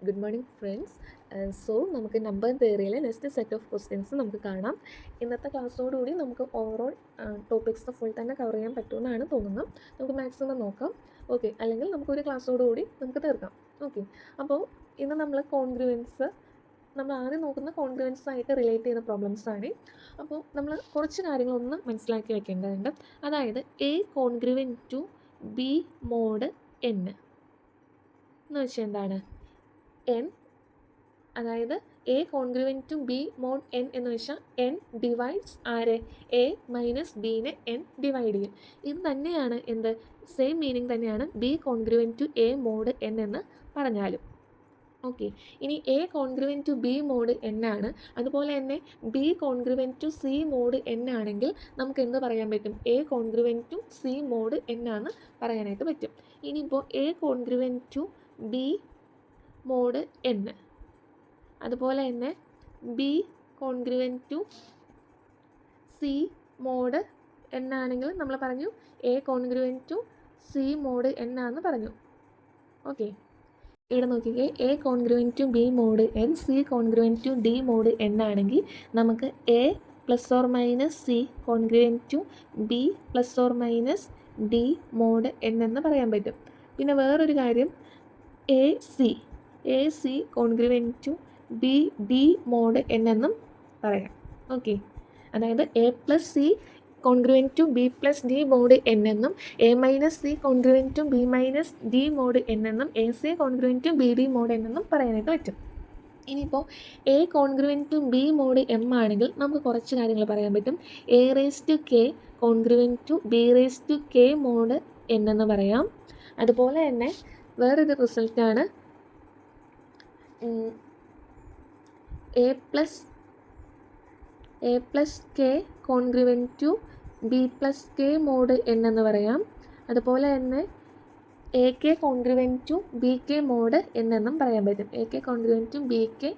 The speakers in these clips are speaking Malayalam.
Good morning friends. സോ നമുക്ക് നമ്പർ തിയറിയിലെ നെക്സ്റ്റ് സെറ്റ് ഓഫ് ക്വസ്റ്റ്യൻസ് നമുക്ക് കാണാം. ഇന്നത്തെ ക്ലാസ്സോടുകൂടി നമുക്ക് ഓവറോൾ ടോപ്പിക്സ് ഫുൾ തന്നെ കവർ ചെയ്യാൻ പറ്റുമെന്നാണ് തോന്നുന്നത്. നമുക്ക് മാക്സിമം നോക്കാം. ഓക്കെ, അല്ലെങ്കിൽ നമുക്കൊരു ക്ലാസ്സോടുകൂടി നമുക്ക് തീർക്കാം. ഓക്കെ, അപ്പോൾ ഇന്ന് നമ്മൾ കോൺഗ്രുവൻസ്, നമ്മൾ ആദ്യം നോക്കുന്ന കോൺഗ്രുവൻസ് ആയിട്ട് റിലേറ്റ് ചെയ്യുന്ന പ്രോബ്ലംസ് ആണ്. അപ്പോൾ നമ്മൾ കുറച്ച് കാര്യങ്ങളൊന്ന് മനസ്സിലാക്കി വെക്കേണ്ടതുണ്ട്. അതായത് A congruent to B mod N എന്ന് വെച്ചാൽ എന്താണ്? എൻ, അതായത് A congruent to B mod N എന്ന് വെച്ചാൽ എൻ ഡിവൈഡ്സ് ആരെ? എ മൈനസ് ബീനെ എൻ ഡിവൈഡ് ചെയ്യും. ഇത് തന്നെയാണ് എന്ത്? സെയിം മീനിങ് തന്നെയാണ് B congruent to A mod N എന്ന് പറഞ്ഞാലും. ഓക്കെ, ഇനി A congruent to B mod N ആണ്. അതുപോലെ തന്നെ B congruent to C mod N ആണെങ്കിൽ നമുക്ക് എന്ത് പറയാൻ പറ്റും? A congruent to C mod N ആണെന്ന് പറയാനായിട്ട് പറ്റും. ഇനിയിപ്പോൾ A congruent to B mod N, അതുപോലെ തന്നെ B congruent to C mod N ആണെങ്കിൽ നമ്മൾ പറഞ്ഞു A congruent to C mod N ആണെന്ന് പറഞ്ഞു. ഓക്കെ, ഇവിടെ നോക്കിക്കേ, A congruent to B mod N, C congruent to D mod N ആണെങ്കിൽ നമുക്ക് A plus or minus C congruent to B plus or minus D mod N എന്ന് പറയാൻ പറ്റും. പിന്നെ വേറൊരു കാര്യം, A c congruent to b d mod N എന്നും പറയാം. ഓക്കെ, അതായത് a plus c congruent to B plus d mod N എന്നും a minus C congruent to b minus D mod N എന്നും a c congruent to b d mod N എന്നും പറയാനായിട്ട് പറ്റും. ഇനിയിപ്പോൾ A congruent to B mod m ആണെങ്കിൽ നമുക്ക് കുറച്ച് കാര്യങ്ങൾ പറയാൻ പറ്റും. A raise to k congruent to b raise to k mod N എന്ന് പറയാം. അതുപോലെ തന്നെ വേറൊരു റിസൾട്ടാണ് A plus K congruent to B plus K mod N എന്ന് പറയാം. അതുപോലെ തന്നെ A K congruent to B K mod N എന്നും പറയാൻ പറ്റും. A K congruent to B K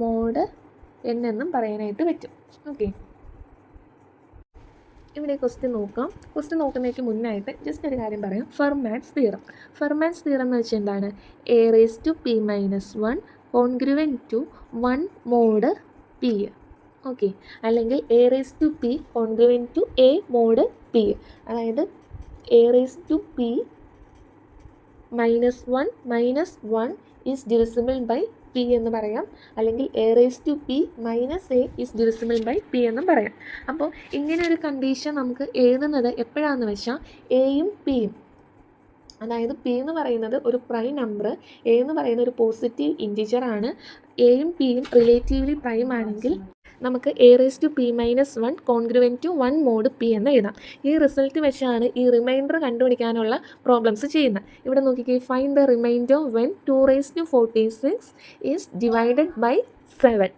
mod N എന്നും പറയാനായിട്ട് പറ്റും. ഓക്കെ, ഇവിടെ ക്വസ്റ്റ്യൻ നോക്കാം. ക്വസ്റ്റ്യൻ നോക്കുന്നതിന് മുന്നായിട്ട് ജസ്റ്റ് ഒരു കാര്യം പറയാം. ഫെർമാറ്റ്സ് തിയറം എന്ന് വെച്ചാൽ എന്താണ്? A raise to p minus 1 congruent to 1 mod p. Okay, അല്ലെങ്കിൽ a raise to p congruent to A mod p. അതായത് a raise to P -1 is divisible by p എന്ന് പറയാം, അല്ലെങ്കിൽ a raise to p minus a is divisible by p എന്നും പറയാം. അപ്പോൾ ഇങ്ങനെ ഒരു കണ്ടീഷൻ നമുക്ക് എഴുതുന്നത് എപ്പോഴാണെന്ന് വെച്ചാൽ എയും പിയും, അതായത് പി എന്ന് പറയുന്നത് ഒരു പ്രൈം നമ്പർ, എ എന്ന് പറയുന്ന ഒരു പോസിറ്റീവ് ഇൻറ്റിജർ ആണ്. എയും പിയും റിലേറ്റീവ്ലി പ്രൈം ആണെങ്കിൽ നമുക്ക് A raise to P -1 congruent to 1 mod P എന്ന് എഴുതാം. ഈ റിസൾട്ട് വെച്ചാണ് ഈ റിമൈൻഡർ കണ്ടുപിടിക്കാനുള്ള പ്രോബ്ലംസ് ചെയ്യുന്നത്. ഇവിടെ നോക്കിക്കേ, find the remainder when 2 raise to 46 is divided by 7.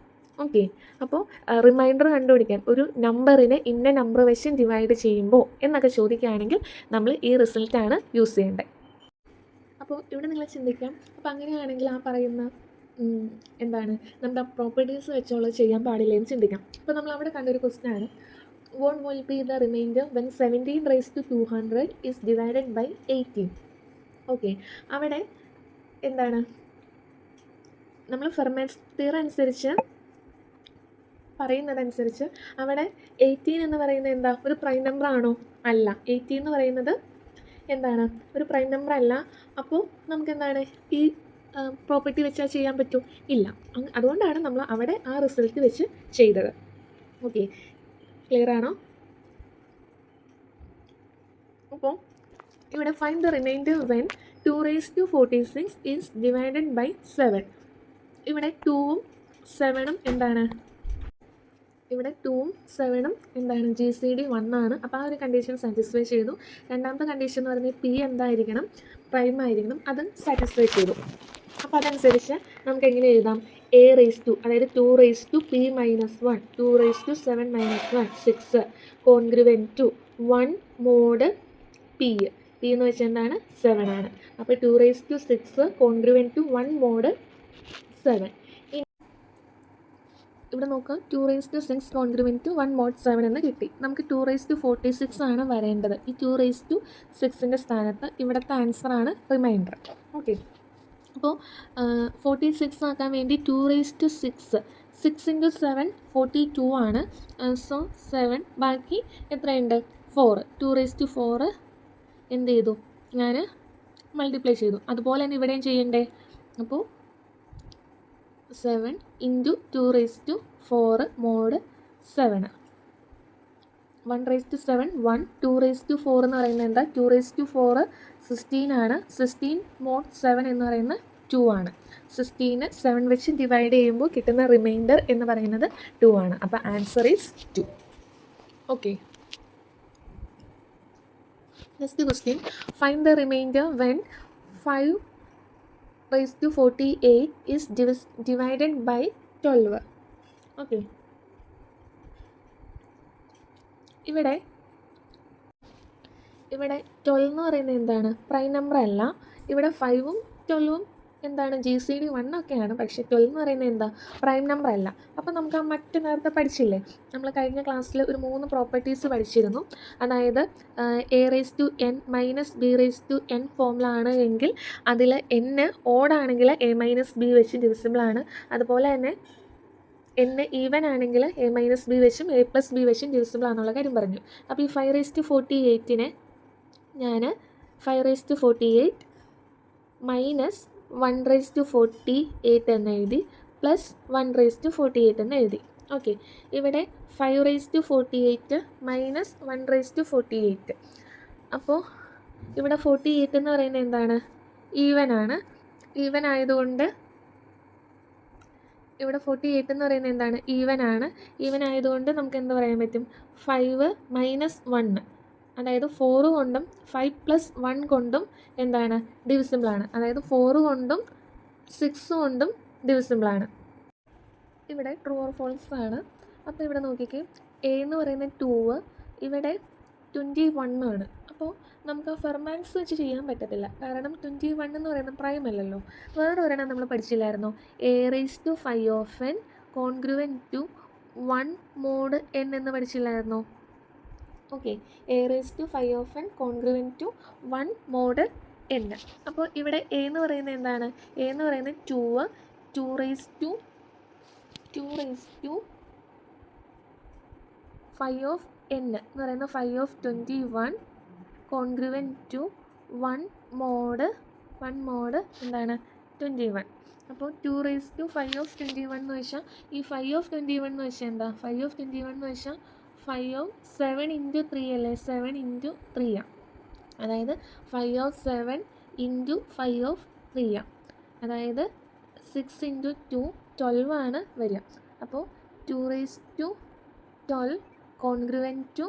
Okay, അപ്പോൾ റിമൈൻഡർ കണ്ടുപിടിക്കാൻ ഒരു നമ്പറിനെ ഇന്ന നമ്പർ വെച്ച് ഡിവൈഡ് ചെയ്യുമ്പോൾ എന്നൊക്കെ ചോദിക്കുകയാണെങ്കിൽ നമ്മൾ ഈ റിസൾട്ടാണ് യൂസ് ചെയ്യേണ്ടത്. അപ്പോൾ ഇവിടെ നിങ്ങൾ ചിന്തിക്കാം, അപ്പോൾ അങ്ങനെയാണെങ്കിൽ ആ പറയുന്ന എന്താണ് നമ്മുടെ പ്രോപ്പർട്ടീസ് വെച്ചുള്ളത് ചെയ്യാൻ പാടില്ല എന്ന് ചിന്തിക്കാം. അപ്പോൾ നമ്മൾ അവിടെ കണ്ടൊരു ക്വസ്റ്റ്യൻ ആണ്, what will be the remainder when 17 raised to 200 is divided by 18? Okay, അവിടെ എന്താണ് നമ്മൾ ഫെർമാറ്റ്സ് തിയറം അനുസരിച്ച് പറയുന്നതനുസരിച്ച് അവിടെ 18 എന്ന് പറയുന്നത് എന്താ? ഒരു പ്രൈം നമ്പർ ആണോ? അല്ല. 18 എന്ന് പറയുന്നത് എന്താണ്? ഒരു പ്രൈം നമ്പർ അല്ല. അപ്പോൾ നമുക്ക് എന്താണ് ഈ പ്രോപ്പർട്ടി വെച്ചാൽ ചെയ്യാൻ പറ്റും? ഇല്ല. അതുകൊണ്ടാണ് നമ്മൾ അവിടെ ആ റിസൾട്ട് വെച്ച് ചെയ്തത്. ഓക്കെ, ക്ലിയർ ആണോ? അപ്പോൾ ഇവിടെ find the remainder when 2 raise to 46 is divided by 7. ഇവിടെ 2ഉം 7ഉം എന്താണ്? ഇവിടെ 2ഉം 7ഉം എന്താണ്? GCD 1 ആണ്. അപ്പോൾ ആ ഒരു കണ്ടീഷൻ സാറ്റിസ്ഫൈ ചെയ്തു. രണ്ടാമത്തെ കണ്ടീഷൻ എന്ന് പറയുന്നത് പി എന്തായിരിക്കണം? പ്രൈം ആയിരിക്കണം. അത് സാറ്റിസ്ഫൈ ചെയ്തു. അപ്പോൾ അതനുസരിച്ച് നമുക്ക് എങ്ങനെ എഴുതാം? എ റേസ് ടു, അതായത് 2 raise to P -1, 2 raise to 7 -1 6 congruent to 1 mod P. P എന്ന് വെച്ചാൽ എന്താണ്? 7 ആണ്. അപ്പോൾ 2 raise to 6 congruent to 1 mod 7. ഇവിടെ നോക്കുക, 2 raise to 6 congruent to 1 mod 7 എന്ന് കിട്ടി. നമുക്ക് 2 റേസ് ടു 46 ആണ് വരേണ്ടത്. ഈ 2 റേസ് ടു 6ൻ്റെ സ്ഥാനത്ത് ഇവിടുത്തെ ആൻസറാണ് റിമൈൻഡർ. ഓക്കെ, അപ്പോൾ 46 ആക്കാൻ വേണ്ടി 2�6 6 × 7 42 ആണ്. സോ 7 ബാക്കി എത്രയുണ്ട് 4 2⁴ എന്ത് ചെയ്തു ഞാൻ മൾട്ടിപ്ലൈ ചെയ്തു. അതുപോലെ തന്നെ ഇവിടെയും ചെയ്യണ്ടേ. അപ്പോൾ 7 × 2⁴ mod 7 1�7 1 2⁴ എന്ന് പറയുന്നത് എന്താ 2⁴ 16 ആണ്. 16 mod 7 എന്ന് പറയുന്നത് 2 ആണ്. 16 7 വെച്ച് ഡിവൈഡ് ചെയ്യുമ്പോൾ കിട്ടുന്ന റിമൈൻഡർ എന്ന് പറയുന്നത് 2 ആണ്. അപ്പോൾ answer is 2. Okay, next question. Find the remainder when 5⁴ is divided by 12. Okay, ഇവിടെ 12 എന്ന് പറയുന്നത് എന്താണ്, പ്രൈം നമ്പർ അല്ല. ഇവിടെ 5ഉം 12ഉം എന്താണ് GCD 1 ഒക്കെയാണ്. പക്ഷേ 12 എന്ന് പറയുന്നത് എന്താ, പ്രൈം നമ്പർ അല്ല. അപ്പോൾ നമുക്ക് ആ മറ്റ് നേരത്തെ പഠിച്ചില്ലേ, നമ്മൾ കഴിഞ്ഞ ക്ലാസ്സിൽ ഒരു 3 പ്രോപ്പർട്ടീസ് പഠിച്ചിരുന്നു. അതായത് a⁻n - b⁻n ഫോമിൽ ആണ് എങ്കിൽ അതിൽ n ഓഡാണെങ്കിൽ a - b വെച്ച് ഡിവിസിബിൾ ആണ്. അതുപോലെ തന്നെ n ഈവൻ ആണെങ്കിൽ a - b വെച്ചും a + b വെച്ചും ഡിവിസിബിൾ ആണെന്നുള്ള കാര്യം പറഞ്ഞു. അപ്പോൾ ഈ 5⁴ ഞാൻ 5⁴ മൈനസ് 1⁴ എന്ന് എഴുതി പ്ലസ് 1⁴ എന്ന് എഴുതി. ഓക്കെ, ഇവിടെ 5⁴ മൈനസ് 1⁴. അപ്പോൾ ഇവിടെ 48 എന്ന് പറയുന്നത് എന്താണ്, ഈവൻ ആണ്. ഈവൻ ആയതുകൊണ്ട് ഇവിടെ 48 എന്ന് പറയുന്നത് എന്താണ്, ഈവൻ ആണ്. ഈവൻ ആയതുകൊണ്ട് നമുക്ക് എന്ത് പറയാൻ പറ്റും, 5 - 1 അതായത് 4 കൊണ്ടും 5 + 1 കൊണ്ടും എന്താണ് ഡിവിസിബിളാണ്. അതായത് 4 കൊണ്ടും 6 കൊണ്ടും ഡിവിസിബിളാണ്. ഇവിടെ ട്രൂ ഓർ ഫോൾസ് ആണ്. അപ്പോൾ ഇവിടെ നോക്കിക്കേ, a എന്ന് പറയുന്നത് 2, ഇവിടെ 21 ആണ്. അപ്പോൾ നമുക്ക് ഫെർമാൻസ് വെച്ച് ചെയ്യാൻ പറ്റത്തില്ല, കാരണം 21 എന്ന് പറയുന്നത് പ്രൈം അല്ലല്ലോ. വേറെ ഒരെണ്ണം നമ്മൾ പഠിച്ചില്ലായിരുന്നോ, a⁵n congruent to 1 mod n എന്ന് പഠിച്ചില്ലായിരുന്നോ. Okay, a⁵n congruent to 1 mod n. അപ്പോൾ ഇവിടെ a എന്ന് പറയുന്നത് എന്താണ്, a എന്ന് പറയുന്നത് 2 5n എന്ന് പറയുന്നത് 5/21 കോൺഗ്രുവൻറ്റ് ടു 1 mod എന്താണ് 21. അപ്പോൾ 2⁵5/21 എന്ന് വെച്ചാൽ ഈ 5/21 എന്ന് വെച്ചാൽ എന്താ, 5/21 എന്ന് വെച്ചാൽ 7 × 3 അല്ലേ, 7 × 3 ആണ്. അതായത് 5/7 × 5/3 അതായത് 6 × 2 12 ആണ് വരിക. അപ്പോൾ 2⁴12 കോൺഗ്രുവൻറ്റ് ടു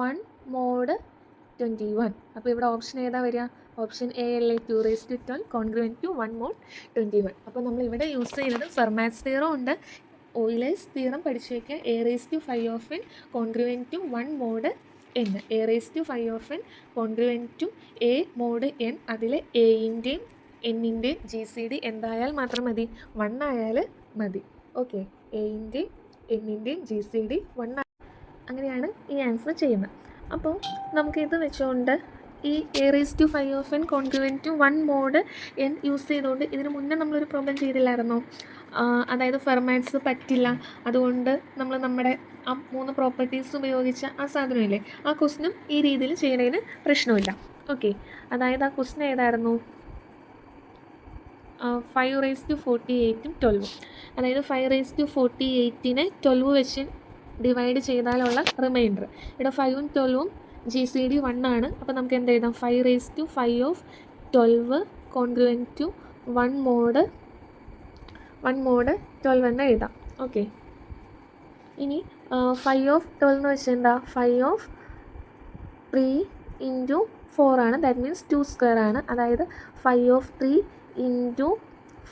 1 mod 21. അപ്പോൾ ഇവിടെ ഓപ്ഷൻ ഏതാ വരിക, ഓപ്ഷൻ എ അല്ലേ, 2⁴12 കോൺഗ്രുവൻറ്റ് ടു 1 mod 21. അപ്പോൾ നമ്മൾ ഇവിടെ യൂസ് ചെയ്യുന്നത് ഫെർമാറ്റ്സ് തിയറം ഉണ്ട്, ഓയിലേഴ്സ് തിയറം പഠിച്ചു വയ്ക്കുക. a⁵n congruent to 1 mod n, a⁵n congruent to a mod n. അതിൽ എൻ്റെയും എന്നിൻ്റെയും GCD എന്തായാൽ മാത്രം മതി, 1 ആയാൽ മതി. ഓക്കെ, എൻ്റെയും എന്നിൻ്റെയും GCD 1. അങ്ങനെയാണ് ഈ ആൻസർ ചെയ്യുന്നത്. അപ്പോൾ നമുക്കിത് വെച്ചുകൊണ്ട് ഈ a⁵n congruent to 1 mod n use ചെയ്തുകൊണ്ട് ഇതിന് മുന്നേ നമ്മളൊരു പ്രോബ്ലം ചെയ്തില്ലായിരുന്നോ, അതായത് ഫെർമാറ്റ്സ് പറ്റില്ല, അതുകൊണ്ട് നമ്മൾ നമ്മുടെ ആ 3 പ്രോപ്പർട്ടീസ് ഉപയോഗിച്ച ആ സാധനമില്ലേ, ആ ക്വസ്റ്റ്യനും ഈ രീതിയിൽ ചെയ്യുന്നതിന് പ്രശ്നമില്ല. ഓക്കെ, അതായത് ആ ക്വസ്റ്റ്യൻ ഏതായിരുന്നു, 5⁴8ഉം 12ഉം. അതായത് 5⁴8നെ 12 വെച്ച് ഡിവൈഡ് ചെയ്താലുള്ള റിമൈൻഡർ. ഇവിടെ 5ഉം 12ഉം GCD 1 ആണ്. അപ്പോൾ നമുക്ക് എന്ത് എഴുതാം, 5⁵5/12 കോൺഗ്രുവൻറ്റ് ടു 1 mod 12 എന്ന് എഴുതാം. ഓക്കെ, ഇനി 5/12 എന്ന് വെച്ചാൽ എന്താ, 5/3 × 4 ആണ്. ദാറ്റ് മീൻസ് 2² ആണ്. അതായത് 5/3 ×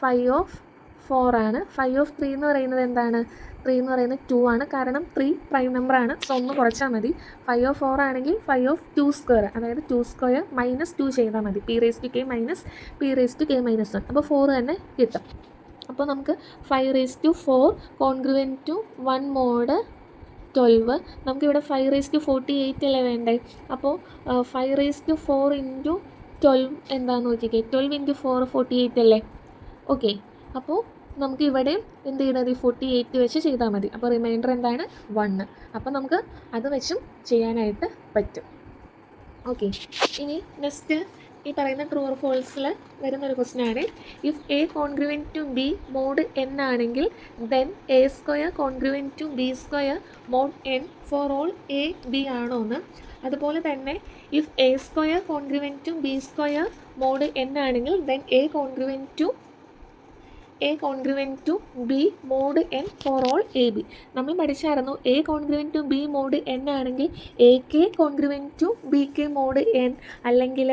5/4 ആണ്. 5/3 എന്ന് പറയുന്നത് എന്താണ്, 3 എന്ന് പറയുന്നത് 2 ആണ്. കാരണം 3 പ്രൈം നമ്പർ ആണ്. സോ ഒന്ന് കുറച്ചാൽ മതി. 5/4 ആണെങ്കിൽ 5/2², അതായത് 2² -2 ചെയ്താൽ മതി. p⁻k - p⁻k-1. അപ്പോൾ 4 തന്നെ കിട്ടും. അപ്പോൾ നമുക്ക് 5⁴ കോൺഗ്രുവൻറ്റ് ടു 1 mod 12. നമുക്കിവിടെ 5⁴8 അല്ലേ വേണ്ടേ. അപ്പോൾ 5⁴ × 12 എന്താണെന്ന് നോക്കിക്കേ, 12 × 4 48 അല്ലേ. ഓക്കെ, അപ്പോൾ നമുക്ക് ഇവിടെ എന്ത് ചെയ്താൽ മതി, 48 വെച്ച് ചെയ്താൽ മതി. അപ്പോൾ റിമൈൻഡർ എന്താണ്, 1. അപ്പോൾ നമുക്ക് അത് വെച്ചും ചെയ്യാനായിട്ട് പറ്റും. ഓക്കെ, ഇനി നെക്സ്റ്റ് ഈ പറയുന്ന ട്രൂ ഓർ ഫോൾസിൽ വരുന്നൊരു ക്വസ്റ്റ്യനാണ്, if a congruent to B mod N ആണെങ്കിൽ then a square congruent to b square mod n for all a b ആണോ എന്ന്. അതുപോലെ തന്നെ if a square congruent to b square mod N ആണെങ്കിൽ then a congruent to B mod n for all a b. നമ്മൾ പഠിച്ചായിരുന്നു a congruent to B mod N ആണെങ്കിൽ a k congruent to B K mod n, അല്ലെങ്കിൽ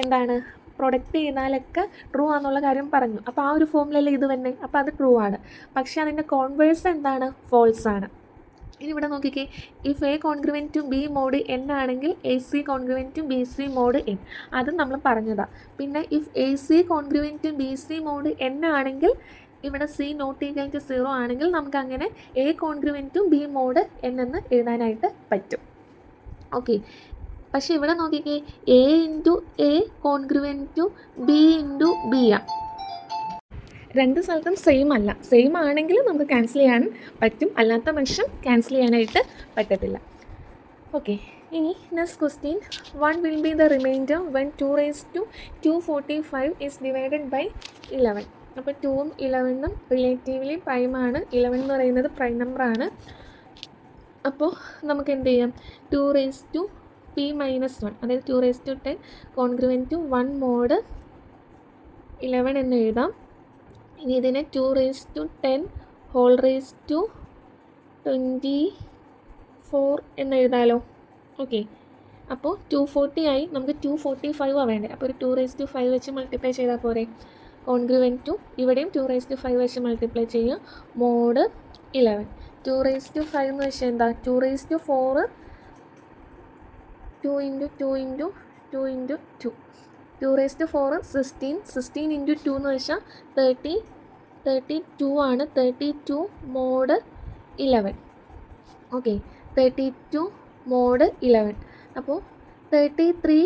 എന്താണ് പ്രൊഡക്റ്റ് ചെയ്താലൊക്കെ ട്രൂ ആണെന്നുള്ള കാര്യം പറഞ്ഞു. അപ്പോൾ ആ ഒരു ഫോമിലല്ലേ ഇത് തന്നെ, അപ്പോൾ അത് ട്രൂ ആണ്. പക്ഷേ അതിൻ്റെ കോൺവേഴ്സ് എന്താണ്, ഫോൾസ് ആണ്. ഇനി ഇവിടെ നോക്കിക്കേ, if a congruent to B mod N ആണെങ്കിൽ a c congruent to b c mod n, അതും നമ്മൾ പറഞ്ഞതാണ്. പിന്നെ if a c congruent to b c mod N ആണെങ്കിൽ ഇവിടെ സി നോട്ട് ഈക്വൽ ടു 0 ആണെങ്കിൽ നമുക്ക് അങ്ങനെ A congruent to B mod N എന്ന് എഴുതാനായിട്ട് പറ്റും. ഓക്കെ, പക്ഷേ ഇവിടെ നോക്കിക്കേ, A into A congruent to B into B ആണ്. രണ്ട് സ്ഥലത്തും സെയിം അല്ല. സെയിം ആണെങ്കിൽ നമുക്ക് ക്യാൻസൽ ചെയ്യാൻ പറ്റും, അല്ലാത്ത പക്ഷം ക്യാൻസൽ ചെയ്യാനായിട്ട് പറ്റത്തില്ല. ഓക്കെ, ഇനി next question, 1 will be the remainder when 2^245 is divided by 11. അപ്പോൾ 2ഉം 11ഉം റിലേറ്റീവ്ലി പ്രൈമാണ്. 11 എന്ന് പറയുന്നത് പ്രൈം നമ്പറാണ്. അപ്പോൾ നമുക്ക് എന്ത് ചെയ്യാം, 2p-1, അതായത് 2^10 കോൺഗ്രുവൻറ്റ് ടു 1 മോഡ് 11 എന്ന് എഴുതാം. ഇനി ഇതിനെ 2^10 ഹോൾ റേസ് ടു 24 എന്ന് എഴുതാമല്ലോ. ഓക്കെ, അപ്പോൾ 240 ആയി. നമുക്ക് 245 ആണ് വേണ്ടത്. അപ്പോൾ ഒരു 2^5 വെച്ച് മൾട്ടിപ്ലൈ ചെയ്താൽ പോരെ. കോൺഗ്രുവൻറ്റ് ടു ഇവിടെയും 2^5 വെച്ച് മൾട്ടിപ്ലൈ ചെയ്യുക, മോഡ് 11. 2^5 എന്ന് വെച്ചാൽ എന്താ, 2^4 2 × 2 × 2 × 2. 2^4 16 × 2 എന്ന് വെച്ചാൽ 32 ആണ്. 32 മോഡ് 11. Okay, 32 mode 11. അപ്പോൾ 33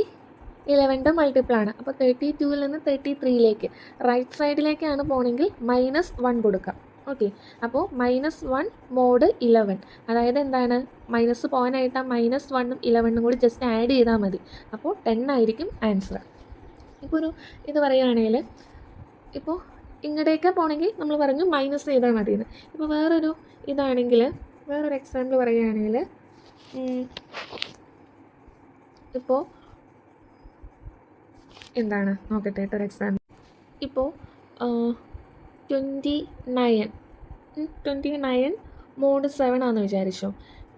11ൻ്റെ മൾട്ടിപ്പിളാണ്. അപ്പോൾ 32-ൽ നിന്ന് 33ലേക്ക് റൈറ്റ് സൈഡിലേക്കാണ് പോകണമെങ്കിൽ -1 കൊടുക്കാം. ഓക്കെ, അപ്പോൾ -1 മോഡ് 11, അതായത് എന്താണ്, മൈനസ് പോകാനായിട്ട് ആ -1ഉം 11ഉം കൂടി ജസ്റ്റ് ആഡ് ചെയ്താൽ മതി. അപ്പോൾ 10 ആയിരിക്കും ആൻസർ. ഇപ്പോൾ ഒരു ഇത് പറയുകയാണെങ്കിൽ, ഇപ്പോൾ ഇങ്ങോട്ടേക്ക് പോകണമെങ്കിൽ നമ്മൾ പറഞ്ഞു മൈനസ് ചെയ്താൽ മതിയെന്ന്. ഇപ്പോൾ വേറൊരു ഇതാണെങ്കിൽ, വേറൊരു എക്സാമ്പിൾ പറയുകയാണെങ്കിൽ, ഇപ്പോൾ എന്താണ് നോക്കട്ടെ ഒരു എക്സാമ്പിൾ. ഇപ്പോൾ 29 മോഡ് 7 ആണെന്ന് വിചാരിച്ചോ.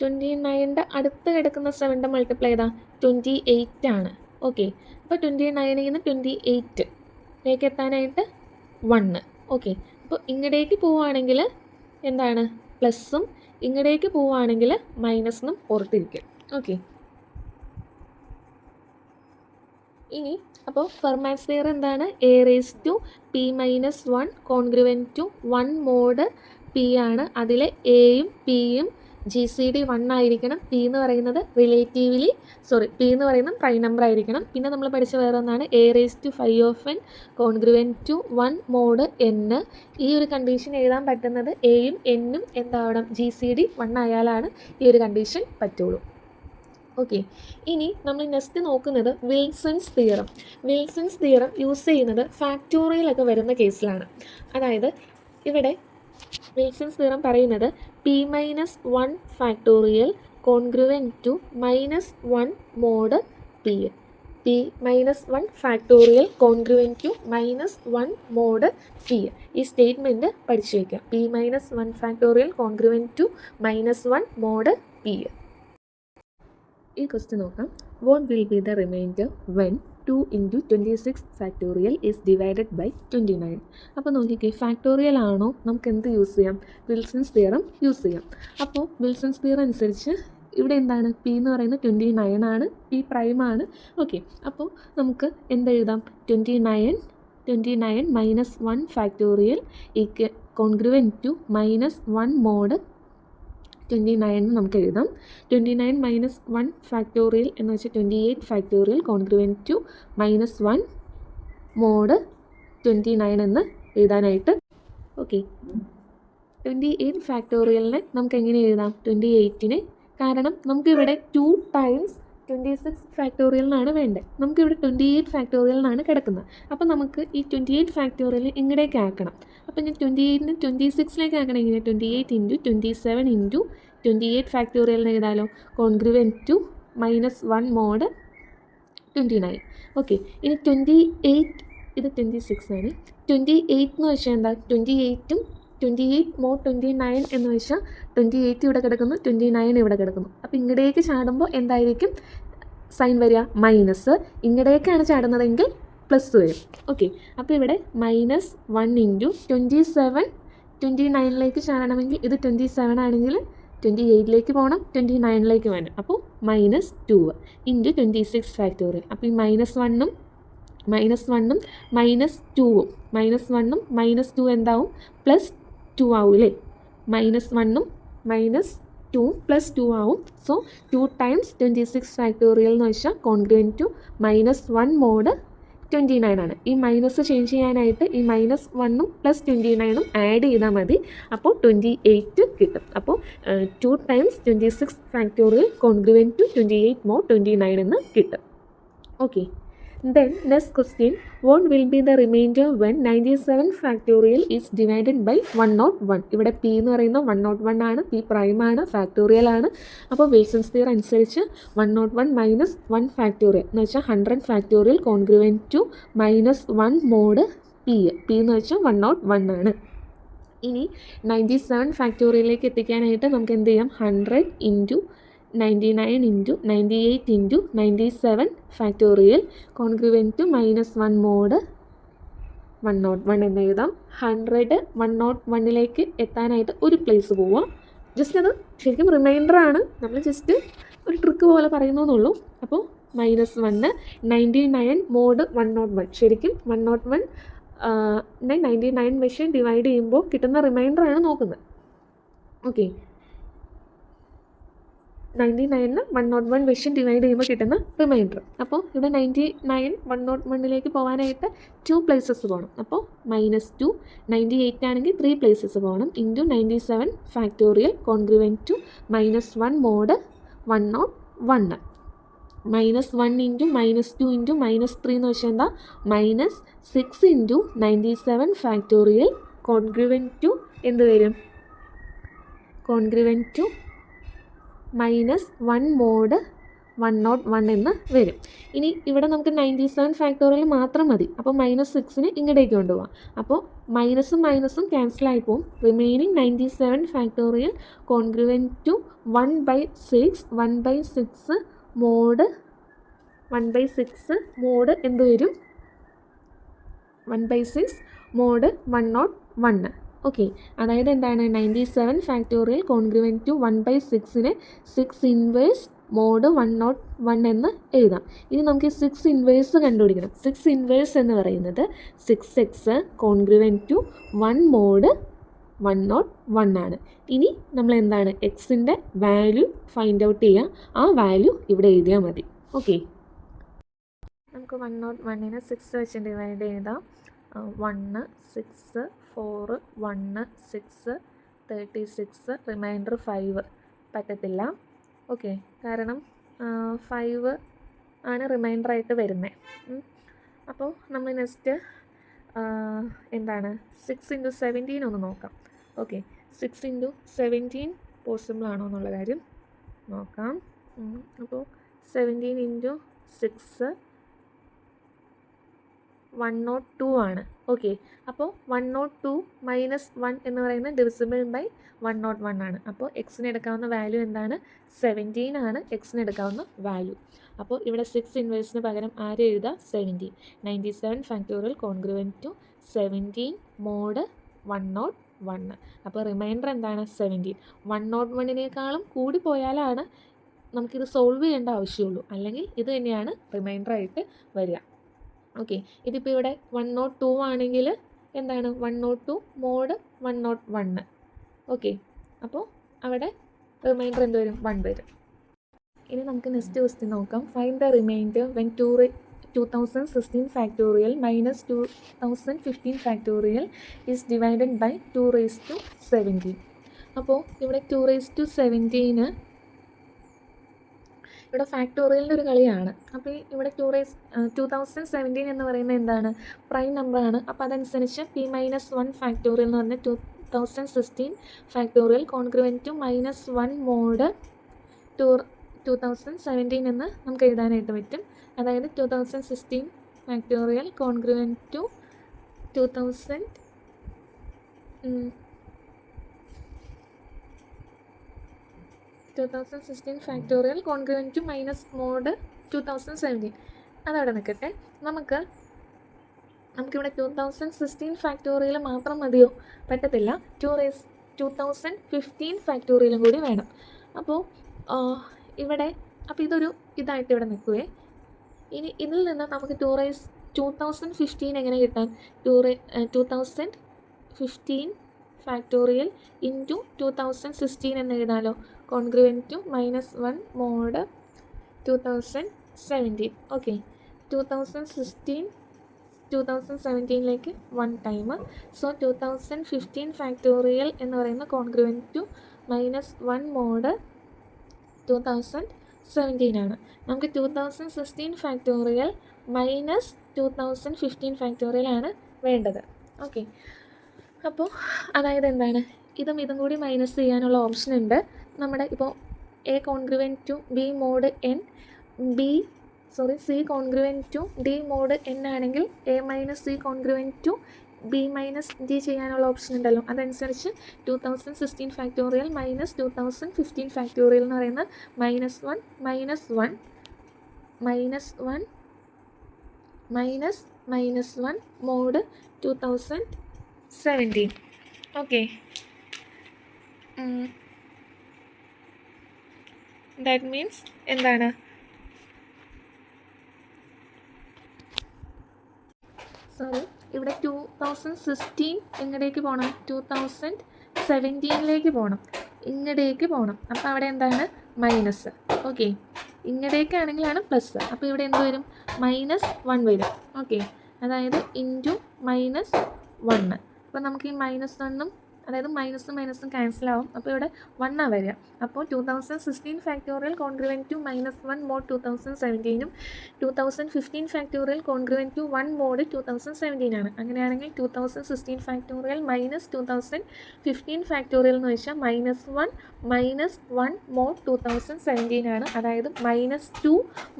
29ൻ്റെ അടുത്ത് കിടക്കുന്ന 7ൻ്റെ മൾട്ടിപ്ലൈ ചെയ്താൽ 28 ആണ്. ഓക്കെ, അപ്പോൾ 29ൽ നിന്ന് 28ലേക്ക് എത്താനായിട്ട് 1. ഓക്കെ, അപ്പോൾ ഇങ്ങടേക്ക് പോവുകയാണെങ്കിൽ എന്താണ്, പ്ലസ്സും ഇങ്ങടേക്ക് പോവുകയാണെങ്കിൽ മൈനസും ഓർത്തിരിക്കും. ഓക്കെ, ഇനി അപ്പോൾ ഫെർമാറ്റ്സ് തിയറം എന്താണ്, a⁻p−1 congruent to 1 mod p ആണ്. അതിൽ എയും പിയും GCD 1 ആയിരിക്കണം. പി എന്ന് പറയുന്നത് പി എന്ന് പറയുന്നത് പ്രൈം നമ്പർ ആയിരിക്കണം. പിന്നെ നമ്മൾ പഠിച്ച വേറെ ഒന്നാണ് a⁵n congruent to 1 mode n. ഈ ഒരു കണ്ടീഷൻ എഴുതാൻ പറ്റുന്നത് എയും എന്നും എന്താവണം, GCD 1 ആയാലാണ് ഈ ഒരു കണ്ടീഷൻ പറ്റുള്ളൂ. ഓക്കെ, ഇനി നമ്മൾ നെക്സ്റ്റ് നോക്കുന്നത് വിൽസൺസ് തിയറം യൂസ് ചെയ്യുന്നത് ഫാക്ടോറിയലൊക്കെ വരുന്ന കേസിലാണ്. അതായത് ഇവിടെ വിൽസൺസ് തിയറം പറയുന്നത് p−1 factorial congruent to -1 mod p. p−1 factorial congruent to -1 mod p. ഈ സ്റ്റേറ്റ്മെൻറ്റ് പഠിച്ചു വയ്ക്കുക. p−1 factorial congruent to -1 mod p. ഈ ക്വസ്റ്റ്യൻ നോക്കാം. What will be the remainder when 2 × 26 factorial is divided by 29? അപ്പോൾ നോക്കിക്കേ, ഫാക്ടോറിയൽ ആണോ, നമുക്ക് എന്ത് യൂസ് ചെയ്യാം, വിൽസൺസ് തിയറം യൂസ് ചെയ്യാം. അപ്പോൾ വിൽസൺസ് തിയറം അനുസരിച്ച് ഇവിടെ എന്താണ്, പി എന്ന് പറയുന്നത് 29 ആണ്, പി പ്രൈം ആണ്. ഓക്കെ, അപ്പോൾ നമുക്ക് എന്തെഴുതാം, 29 -1 ഫാക്ടോറിയൽ കോൺഗ്രുവൻറ്റ് ടു -1 മോഡ് 29 നമുക്ക് എഴുതാം. 29 -1 ഫാക്ടോറിയൽ എന്ന് വെച്ചാൽ 28 ഫാക്ടോറിയൽ കോൺഗ്രുവൻറ്റ് ടു -1 മോഡ് 29 എന്ന് എഴുതാനായിട്ട്. ഓക്കെ, 28 ഫാക്ടോറിയലിനെ നമുക്ക് എങ്ങനെ എഴുതാം? 28നെ, കാരണം നമുക്കിവിടെ 2 ടൈംസ് 26 ഫാക്ടോറിയൽ എന്നാണ് വേണ്ടത്. നമുക്കിവിടെ 28 ഫാക്ടോറിയൽ എന്നാണ് കിടക്കുന്നത്. അപ്പോൾ നമുക്ക് ഈ 28 ഫാക്ടോറിയൽ ഇങ്ങടേക്ക് ആക്കണം. അപ്പോൾ ഞാൻ 28നെ 26ലേക്ക് ആക്കണം. ഇങ്ങനെ 28 ഇൻറ്റു 27 ഇൻറ്റു 28 ഫാക്ടോറിയലിന് എഴുതാലോ. Congruent to -1 mod 29. ഓക്കെ, ഇനി 28, ഇത് 26 ആണ്. 28 എന്ന് വെച്ചാൽ എന്താ? 28ഉം 28 മോഡ് 29 എന്ന് വെച്ചാൽ 28 ഇവിടെ കിടക്കുന്നു, 29 ഇവിടെ കിടക്കുന്നു. അപ്പോൾ ഇങ്ങടേക്ക് ചാടുമ്പോൾ എന്തായിരിക്കും സൈൻ വരിക? മൈനസ്. ഇങ്ങടേക്കാണ് ചാടുന്നതെങ്കിൽ പ്ലസ് വരും. ഓക്കെ, അപ്പോൾ ഇവിടെ -1 ഇൻറ്റു 27 29ലേക്ക് ചാടണമെങ്കിൽ ഇത് 27 ആണെങ്കിൽ 28ലേക്ക് പോകണം, 29ലേക്ക് വേണം. അപ്പോൾ -2 ഇൻറ്റു 26 ഫാക്ടോറിയൽ. അപ്പോൾ ഈ -1ഉം -1ഉം -2ഉം -1ഉം -2 എന്താവും? +2 ആവും അല്ലേ? -1ഉം -2ഉം +2 ആവും. സോ 2 ടൈംസ് 26 ഫാക്ടോറിയൽ എന്ന് വെച്ചാൽ കോൺഗ്രുവൻറ്റ് ടു -1 മോഡ് 29 ആണ്. ഈ മൈനസ് ചേഞ്ച് ചെയ്യാനായിട്ട് ഈ -1ഉം +29ഉം ആഡ് ചെയ്താൽ മതി. അപ്പോൾ 28 കിട്ടും. അപ്പോൾ 2 times 26 factorial congruent to 28 mod 29 എന്ന് കിട്ടും. Okay, then next question, what will be the remainder when 97 factorial is divided by 101? ഇവിടെ p എന്ന് പറയുന്നത് 101 ആണ്, p പ്രൈം ആണ്, ഫാക്ടോറിയൽ ആണ്. അപ്പോൾ വിൽസൺസ് തിയറി അനുസരിച്ച് 101 മൈനസ് 1 ഫാക്ടോറിയൽ എന്ന് വെച്ചാൽ 100 factorial congruent to -1 mod p എന്ന് വെച്ചാൽ 101 ആണ്. ഇനി 97 ഫാക്ടോറിയലിലേക്ക് എത്തിക്കാനായിട്ട് നമുക്ക് എന്ത് ചെയ്യാം? 100 into 99 into 98 into 97 factorial congruent to -1 mod 101 എന്ന് എഴുതാം. 100 101ലേക്ക് എത്താനായിട്ട് ഒരു പ്ലേസ് പോവുക. ജസ്റ്റ് അത് ശരിക്കും റിമൈൻഡർ ആണ്, നമ്മൾ ജസ്റ്റ് ഒരു ട്രിക്ക് പോലെ പറയുന്നു എന്നുള്ളൂ. അപ്പോൾ -1 99 മോഡ് 101, ശരിക്കും 101 99 വെച്ച് ഡിവൈഡ് ചെയ്യുമ്പോൾ കിട്ടുന്ന റിമൈൻഡർ ആണ് നോക്കുന്നത്. ഓക്കെ, 99 101 വെച്ച് ഡിവൈഡ് ചെയ്യുമ്പോൾ കിട്ടുന്ന റിമൈൻഡർ. അപ്പോൾ ഇവിടെ 99 101ലേക്ക് പോകാനായിട്ട് 2 പ്ലേസസ് പോകണം. അപ്പോൾ -2, 98 ആണെങ്കിൽ 3 പ്ലേസസ് പോകണം, into 97 factorial congruent to -1 mod 101. -1 into -2 into -3 എന്ന് വെച്ചാൽ എന്താ? -6 ഇൻറ്റു 97 ഫാക്ടോറിയൽ കോൺഗ്രുവൻറ്റ് ടു എന്ത് വരും? കോൺഗ്രുവൻറ്റ് ടു -1 മോഡ് 101 എന്ന് വരും. ഇനി ഇവിടെ നമുക്ക് 97 ഫാക്ടോറിയൽ മാത്രം മതി. അപ്പോൾ -6ന് ഇങ്ങടേക്ക് കൊണ്ടുപോകാം. അപ്പോൾ മൈനസും മൈനസും ക്യാൻസലായി പോവും. Remaining 97 factorial congruent to 1/6 1/6 mod 1/6 mod എന്ത് വരും? 1/6 മോഡ് 101. ഓക്കെ, അതായത് എന്താണ്? 97 ഫാക്ടോറിയൽ കോൺഗ്രുവൻറ്റ് ടു 1/6നെ 6 ഇൻവേഴ്സ് മോഡ് 101 എന്ന് എഴുതാം. ഇനി നമുക്ക് 6 ഇൻവേഴ്സ് കണ്ടുപിടിക്കണം. 6 ഇൻവേഴ്സ് എന്ന് പറയുന്നത് 6x കോൺഗ്രുവൻറ്റ് ടു 1 മോഡ് 101 ആണ്. ഇനി നമ്മൾ എന്താണ്? എക്സിൻ്റെ വാല്യൂ ഫൈൻഡ് ഔട്ട് ചെയ്യുക. ആ വാല്യൂ ഇവിടെ എഴുതിയാൽ മതി. ഓക്കെ, നമുക്ക് 101നെ 6 വെച്ച് ഡിവൈഡ് ചെയ്താൽ 1 6 4 1 6 36 റിമൈൻഡർ 5 പറ്റത്തില്ല. ഓക്കെ, കാരണം 5 ആണ് റിമൈൻഡറായിട്ട് വരുന്നത്. അപ്പോൾ നമ്മൾ നെക്സ്റ്റ് എന്താണ്? 6 ഇൻറ്റു 17 ഒന്ന് നോക്കാം. ഓക്കെ, 6 ഇൻറ്റു 17 പോസിബിൾ ആണോ എന്നുള്ള കാര്യം നോക്കാം. അപ്പോൾ 17 ഇൻറ്റു 6 102 ആണ്. ഓക്കെ, അപ്പോൾ 102 -1 എന്ന് പറയുന്നത് ഡിവിസിബിൾ ബൈ 101 ആണ്. അപ്പോൾ എക്സിന് എടുക്കാവുന്ന വാല്യൂ എന്താണ്? 17 ആണ് എക്സിന് എടുക്കാവുന്ന വാല്യൂ. അപ്പോൾ ഇവിടെ 6 ഇൻവേഴ്സിന് പകരം ആര് എഴുതുക? 17. 97 ഫാക്ടോറിയൽ കോൺഗ്രുവൻറ്റ് ടു 17 മോഡ് 101. അപ്പോൾ റിമൈൻഡർ എന്താണ്? 17. 101നേക്കാളും കൂടി പോയാലാണ് നമുക്കിത് സോൾവ് ചെയ്യേണ്ട ആവശ്യമുള്ളൂ, അല്ലെങ്കിൽ ഇത് തന്നെയാണ് റിമൈൻഡറായിട്ട് വരിക. ഓക്കെ, ഇതിപ്പോൾ ഇവിടെ 102 ആണെങ്കിൽ എന്താണ്? 102 മോഡ് 101. ഓക്കെ, അപ്പോൾ അവിടെ റിമൈൻഡർ എന്ത് വരും? 1 വരും. ഇനി നമുക്ക് നെക്സ്റ്റ് ക്വസ്റ്റ്യൻ നോക്കാം. Find the remainder when 2016 factorial minus 2015 factorial is divided by 2 raised to 17. അപ്പോൾ ഇവിടെ 2 raised to 17 ഇവിടെ ഫാക്ടോറിയലിൻ്റെ ഒരു കളിയാണ്. അപ്പോൾ ഇവിടെ 2017 എന്ന് പറയുന്നത് എന്താണ്, പ്രൈം നമ്പറാണ്. അപ്പോൾ അതനുസരിച്ച് p-1 ഫാക്ടോറിയൽ എന്ന് പറഞ്ഞാൽ 2016 ഫാക്ടോറിയൽ കോൺഗ്രുവൻറ്റ് ടു -1 മോഡ് 2017 എന്ന് നമുക്ക് എഴുതാനായിട്ട് പറ്റും. അതായത് 2016 factorial congruent to 2016 factorial congruent to minus mod 2017. അതവിടെ നിൽക്കട്ടെ. നമുക്കിവിടെ 2016 ഫാക്ടോറിയൽ മാത്രം മതിയോ? പറ്റത്തില്ല. 2015 ഫാക്ടോറിയലും കൂടി വേണം. അപ്പോൾ ഇവിടെ ഇതായിട്ട് ഇവിടെ നിൽക്കുവേ. ഇനി ഇതിൽ നിന്ന് നമുക്ക് 2015 എങ്ങനെ കിട്ടാൻ? 2015 ഫാക്ടോറിയൽ ഇൻറ്റു 2016 എന്ന് എഴുതാമല്ലോ. Congruent to -1 mod 2017. ഓക്കെ, 2017ലേക്ക് 1 ടൈം. സോ 2015 ഫാക്ടോറിയൽ എന്ന് പറയുന്ന കോൺഗ്രുവൻറ്റ് ടു -1 മോഡ് 2017 ആണ്. നമുക്ക് 2016 ഫാക്ടോറിയൽ മൈനസ് 2015 ഫാക്ടോറിയൽ ആണ് വേണ്ടത്. ഓക്കെ, അപ്പോൾ അതായത് എന്താണ്, ഇതും കൂടി മൈനസ് ചെയ്യാനുള്ള ഓപ്ഷൻ ഉണ്ട്. നമ്മുടെ ഇപ്പോൾ a congruent to B mod N, c congruent to D mod N ആണെങ്കിൽ a minus c congruent to b minus d ചെയ്യാനുള്ള ഓപ്ഷൻ ഉണ്ടല്ലോ. അതനുസരിച്ച് 2016 ഫാക്ടോറിയൽ മൈനസ് 2015 ഫാക്ടോറിയൽ എന്ന് പറയുന്ന -1 മോഡ് 2017. ഓക്കെ, ദാറ്റ് മീൻസ് എന്താണ്, സോറി, ഇവിടെ 2016 എങ്ങടേക്ക് പോകണം? 2017ലേക്ക് പോകണം, ഇങ്ങടേക്ക് പോകണം. അപ്പോൾ അവിടെ എന്താണ്, മൈനസ്. Okay, ഇങ്ങടേക്കാണെങ്കിലാണ് plus. അപ്പോൾ ഇവിടെ എന്ത് വരും? -1 വരും. ഓക്കെ, അതായത് ഇൻറ്റു -1. അപ്പോൾ നമുക്ക് ഈ -1ഉം അതായത് മൈനസും ക്യാൻസലാവും. അപ്പോൾ ഇവിടെ 1 വരിക. അപ്പോൾ 2016 ഫാക്ടോറിയൽ കോൺഗ്രുവൻറ്റ് ടു -1 മോഡ് 2017ഉം 2015 ഫാക്ടോറിയൽ കോൺഗ്രുവൻറ്റ് ടു 1 മോഡ് 2017 ആണ്. അങ്ങനെയാണെങ്കിൽ 2016 ഫാക്ടോറിയൽ മൈനസ് 2015 ഫാക്ടോറിയൽ എന്ന് വെച്ചാൽ -1 മോഡ് 2017 ആണ്. അതായത് -2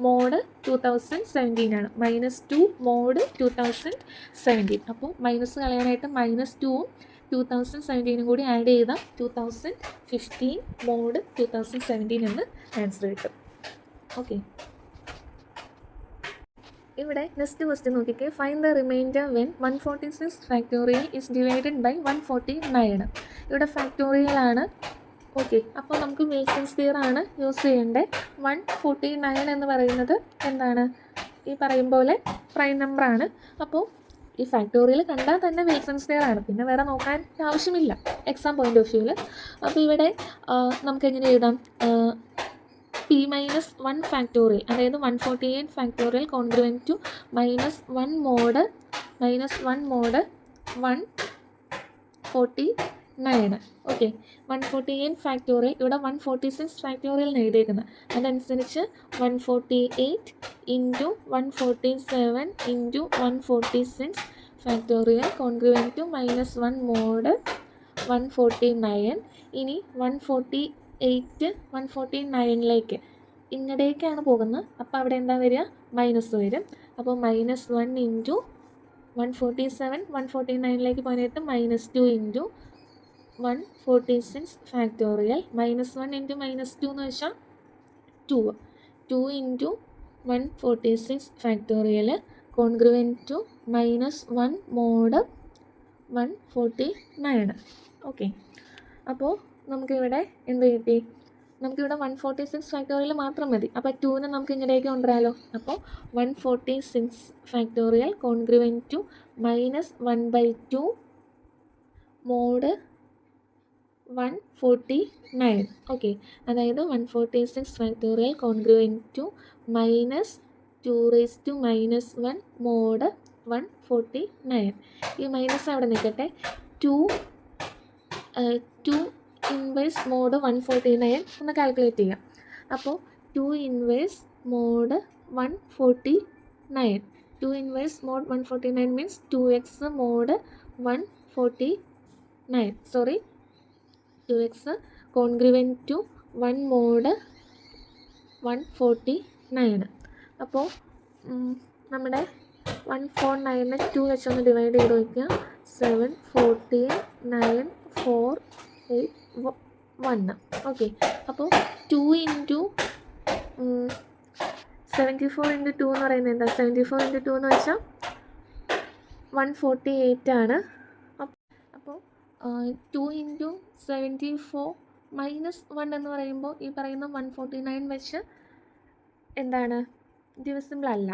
മോഡ് 2017 ആണ്. -2 മോഡ് 2017. അപ്പോൾ മൈനസ് കളയാനായിട്ട് -2ഉം 2017 കൂടി ആഡ് ചെയ്താൽ 2015 മോഡ് 2017 എന്ന് ആൻസർ കിട്ടും. ഓക്കെ, ഇവിടെ നെക്സ്റ്റ് ക്വസ്റ്റ്യൻ നോക്കിക്കേ. Find the remainder when 146 factorial is divided by 149. ഇവിടെ ഫാക്ടോറിയൽ ആണ്. ഓക്കെ, അപ്പോൾ നമുക്ക് വിൽസൺസ് തിയറാണ് യൂസ് ചെയ്യേണ്ടത്. 149 എന്ന് പറയുന്നത് എന്താണ്, ഈ പറയും പോലെ പ്രൈം നമ്പറാണ്. അപ്പോൾ ഈ ഫാക്ടോറിയൽ കണ്ടാൽ തന്നെ വിൽസൺസ് തിയറാണ്, പിന്നെ വേറെ നോക്കാൻ ആവശ്യമില്ല എക്സാം പോയിൻ്റ് ഓഫ് വ്യൂവിൽ. അപ്പോൾ ഇവിടെ നമുക്ക് എങ്ങനെ എഴുതാം, p-1 ഫാക്ടോറിയൽ, അതായത് 148 factorial congruent to -1 mod 149. Okay, 148 factorial, ഇവിടെ 146 ഫാക്ടോറിയൽ എഴുതിയേക്കുന്നത്. അതനുസരിച്ച് 148 into 147 into 146 factorial congruent to -1 mod 149. ഇനി 149ലേക്ക് ഇങ്ങടേക്കാണ് പോകുന്നത്. അപ്പോൾ അവിടെ എന്താ വരിക, മൈനസ് വരും. അപ്പോൾ -1 ഇൻറ്റു 147 149ലേക്ക് പോകാനായിട്ട് -2 ഇൻറ്റു 146 ഫാക്ടോറിയൽ. -1 ഇൻറ്റു -2 എന്ന് വെച്ചാൽ 2 into 146 factorial congruent to -1 mod 149. Okay, അപ്പോൾ നമുക്കിവിടെ എന്ത് കിട്ടി, നമുക്കിവിടെ 146 ഫാക്ടോറിയൽ മാത്രം മതി. അപ്പോൾ 2നെ നമുക്ക് ഇങ്ങടേക്ക് കൊണ്ടുവരാമല്ലോ. അപ്പോൾ 146 factorial congruent to -1/2 mod 149. Okay, അതായത് 146 ഫാക്ടോറിയൽ കോൺഗ്രുവൻറ്റ് ടു 2⁻⁻1 mod 149. ഈ മൈനസ് അവിടെ നിൽക്കട്ടെ. 2 ഇൻവേഴ്സ് മോഡ് 149 ഒന്ന് കാൽക്കുലേറ്റ് ചെയ്യാം. അപ്പോൾ 2 inverse mod 149. 2 inverse mod 149 means 2x mod 149. 2x congruent to 1 mod 149. അപ്പോൾ നമ്മുടെ 149നെ 2 വെച്ച് ഒന്ന് ഡിവൈഡ് ചെയ്ത് വയ്ക്കുക. 7, 14, 9, 4, 8, 1. ഓക്കെ, അപ്പോൾ 2 ഇൻറ്റു 74 ഇൻറ്റു 2 എന്ന് പറയുന്നത് എന്താ? 74 ഇൻറ്റു 2 എന്ന് വെച്ചാൽ 148 ആണ്. അപ്പോൾ 2 ഇൻറ്റു 74 മൈനസ് 1 എന്ന് പറയുമ്പോൾ ഈ പറയുന്ന 149 വെച്ച് എന്താണ്? ഡിവിസിബിൾ അല്ല.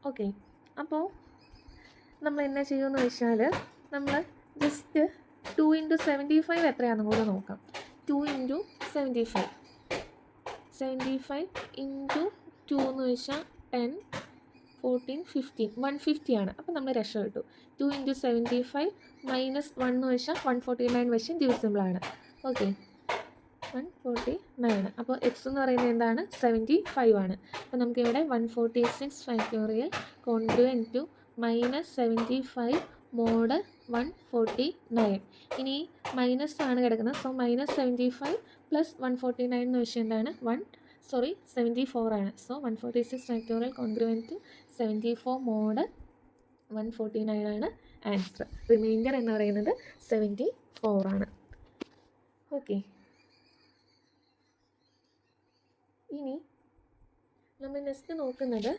ഓക്കെ, അപ്പോൾ നമ്മൾ എന്നാ ചെയ്യുമെന്ന് വെച്ചാൽ നമ്മൾ ജസ്റ്റ് 2 ഇൻറ്റു 75 എത്രയാണെന്ന് കൂടെ നോക്കാം. 2 ഇൻറ്റു 75 ഇൻറ്റു 2 എന്ന് വെച്ചാൽ 10, 14, 15, 150 ആണ്. അപ്പോൾ നമ്മൾ രക്ഷപ്പെട്ടു. 2 ഇൻറ്റു 75 മൈനസ് 1 എന്ന് വെച്ചാൽ 149 വെച്ച് ഡിവിസിബിളാണ്. ഓക്കെ, 149. അപ്പോൾ എക്സ് എന്ന് പറയുന്നത് എന്താണ്? 75 ആണ്. അപ്പോൾ നമുക്കിവിടെ 146 ഫാക്ടോറിയൽ കോൺഗ്രുവൻറ്റ് ടു -75 മോഡ് 149. ഇനി മൈനസ് ആണ് കിടക്കുന്നത്. സോ -75 പ്ലസ് 149 എന്ന് വെച്ചാൽ എന്താണ്? 74 ആണ്. So 146 factorial congruent to 74 mod 149 ആണ് ആൻസർ. റിമൈൻഡർ എന്ന് പറയുന്നത് 74 ആണ്. ഓക്കെ, ഇനി നമ്മൾ നെക്സ്റ്റ് നോക്കുന്നത്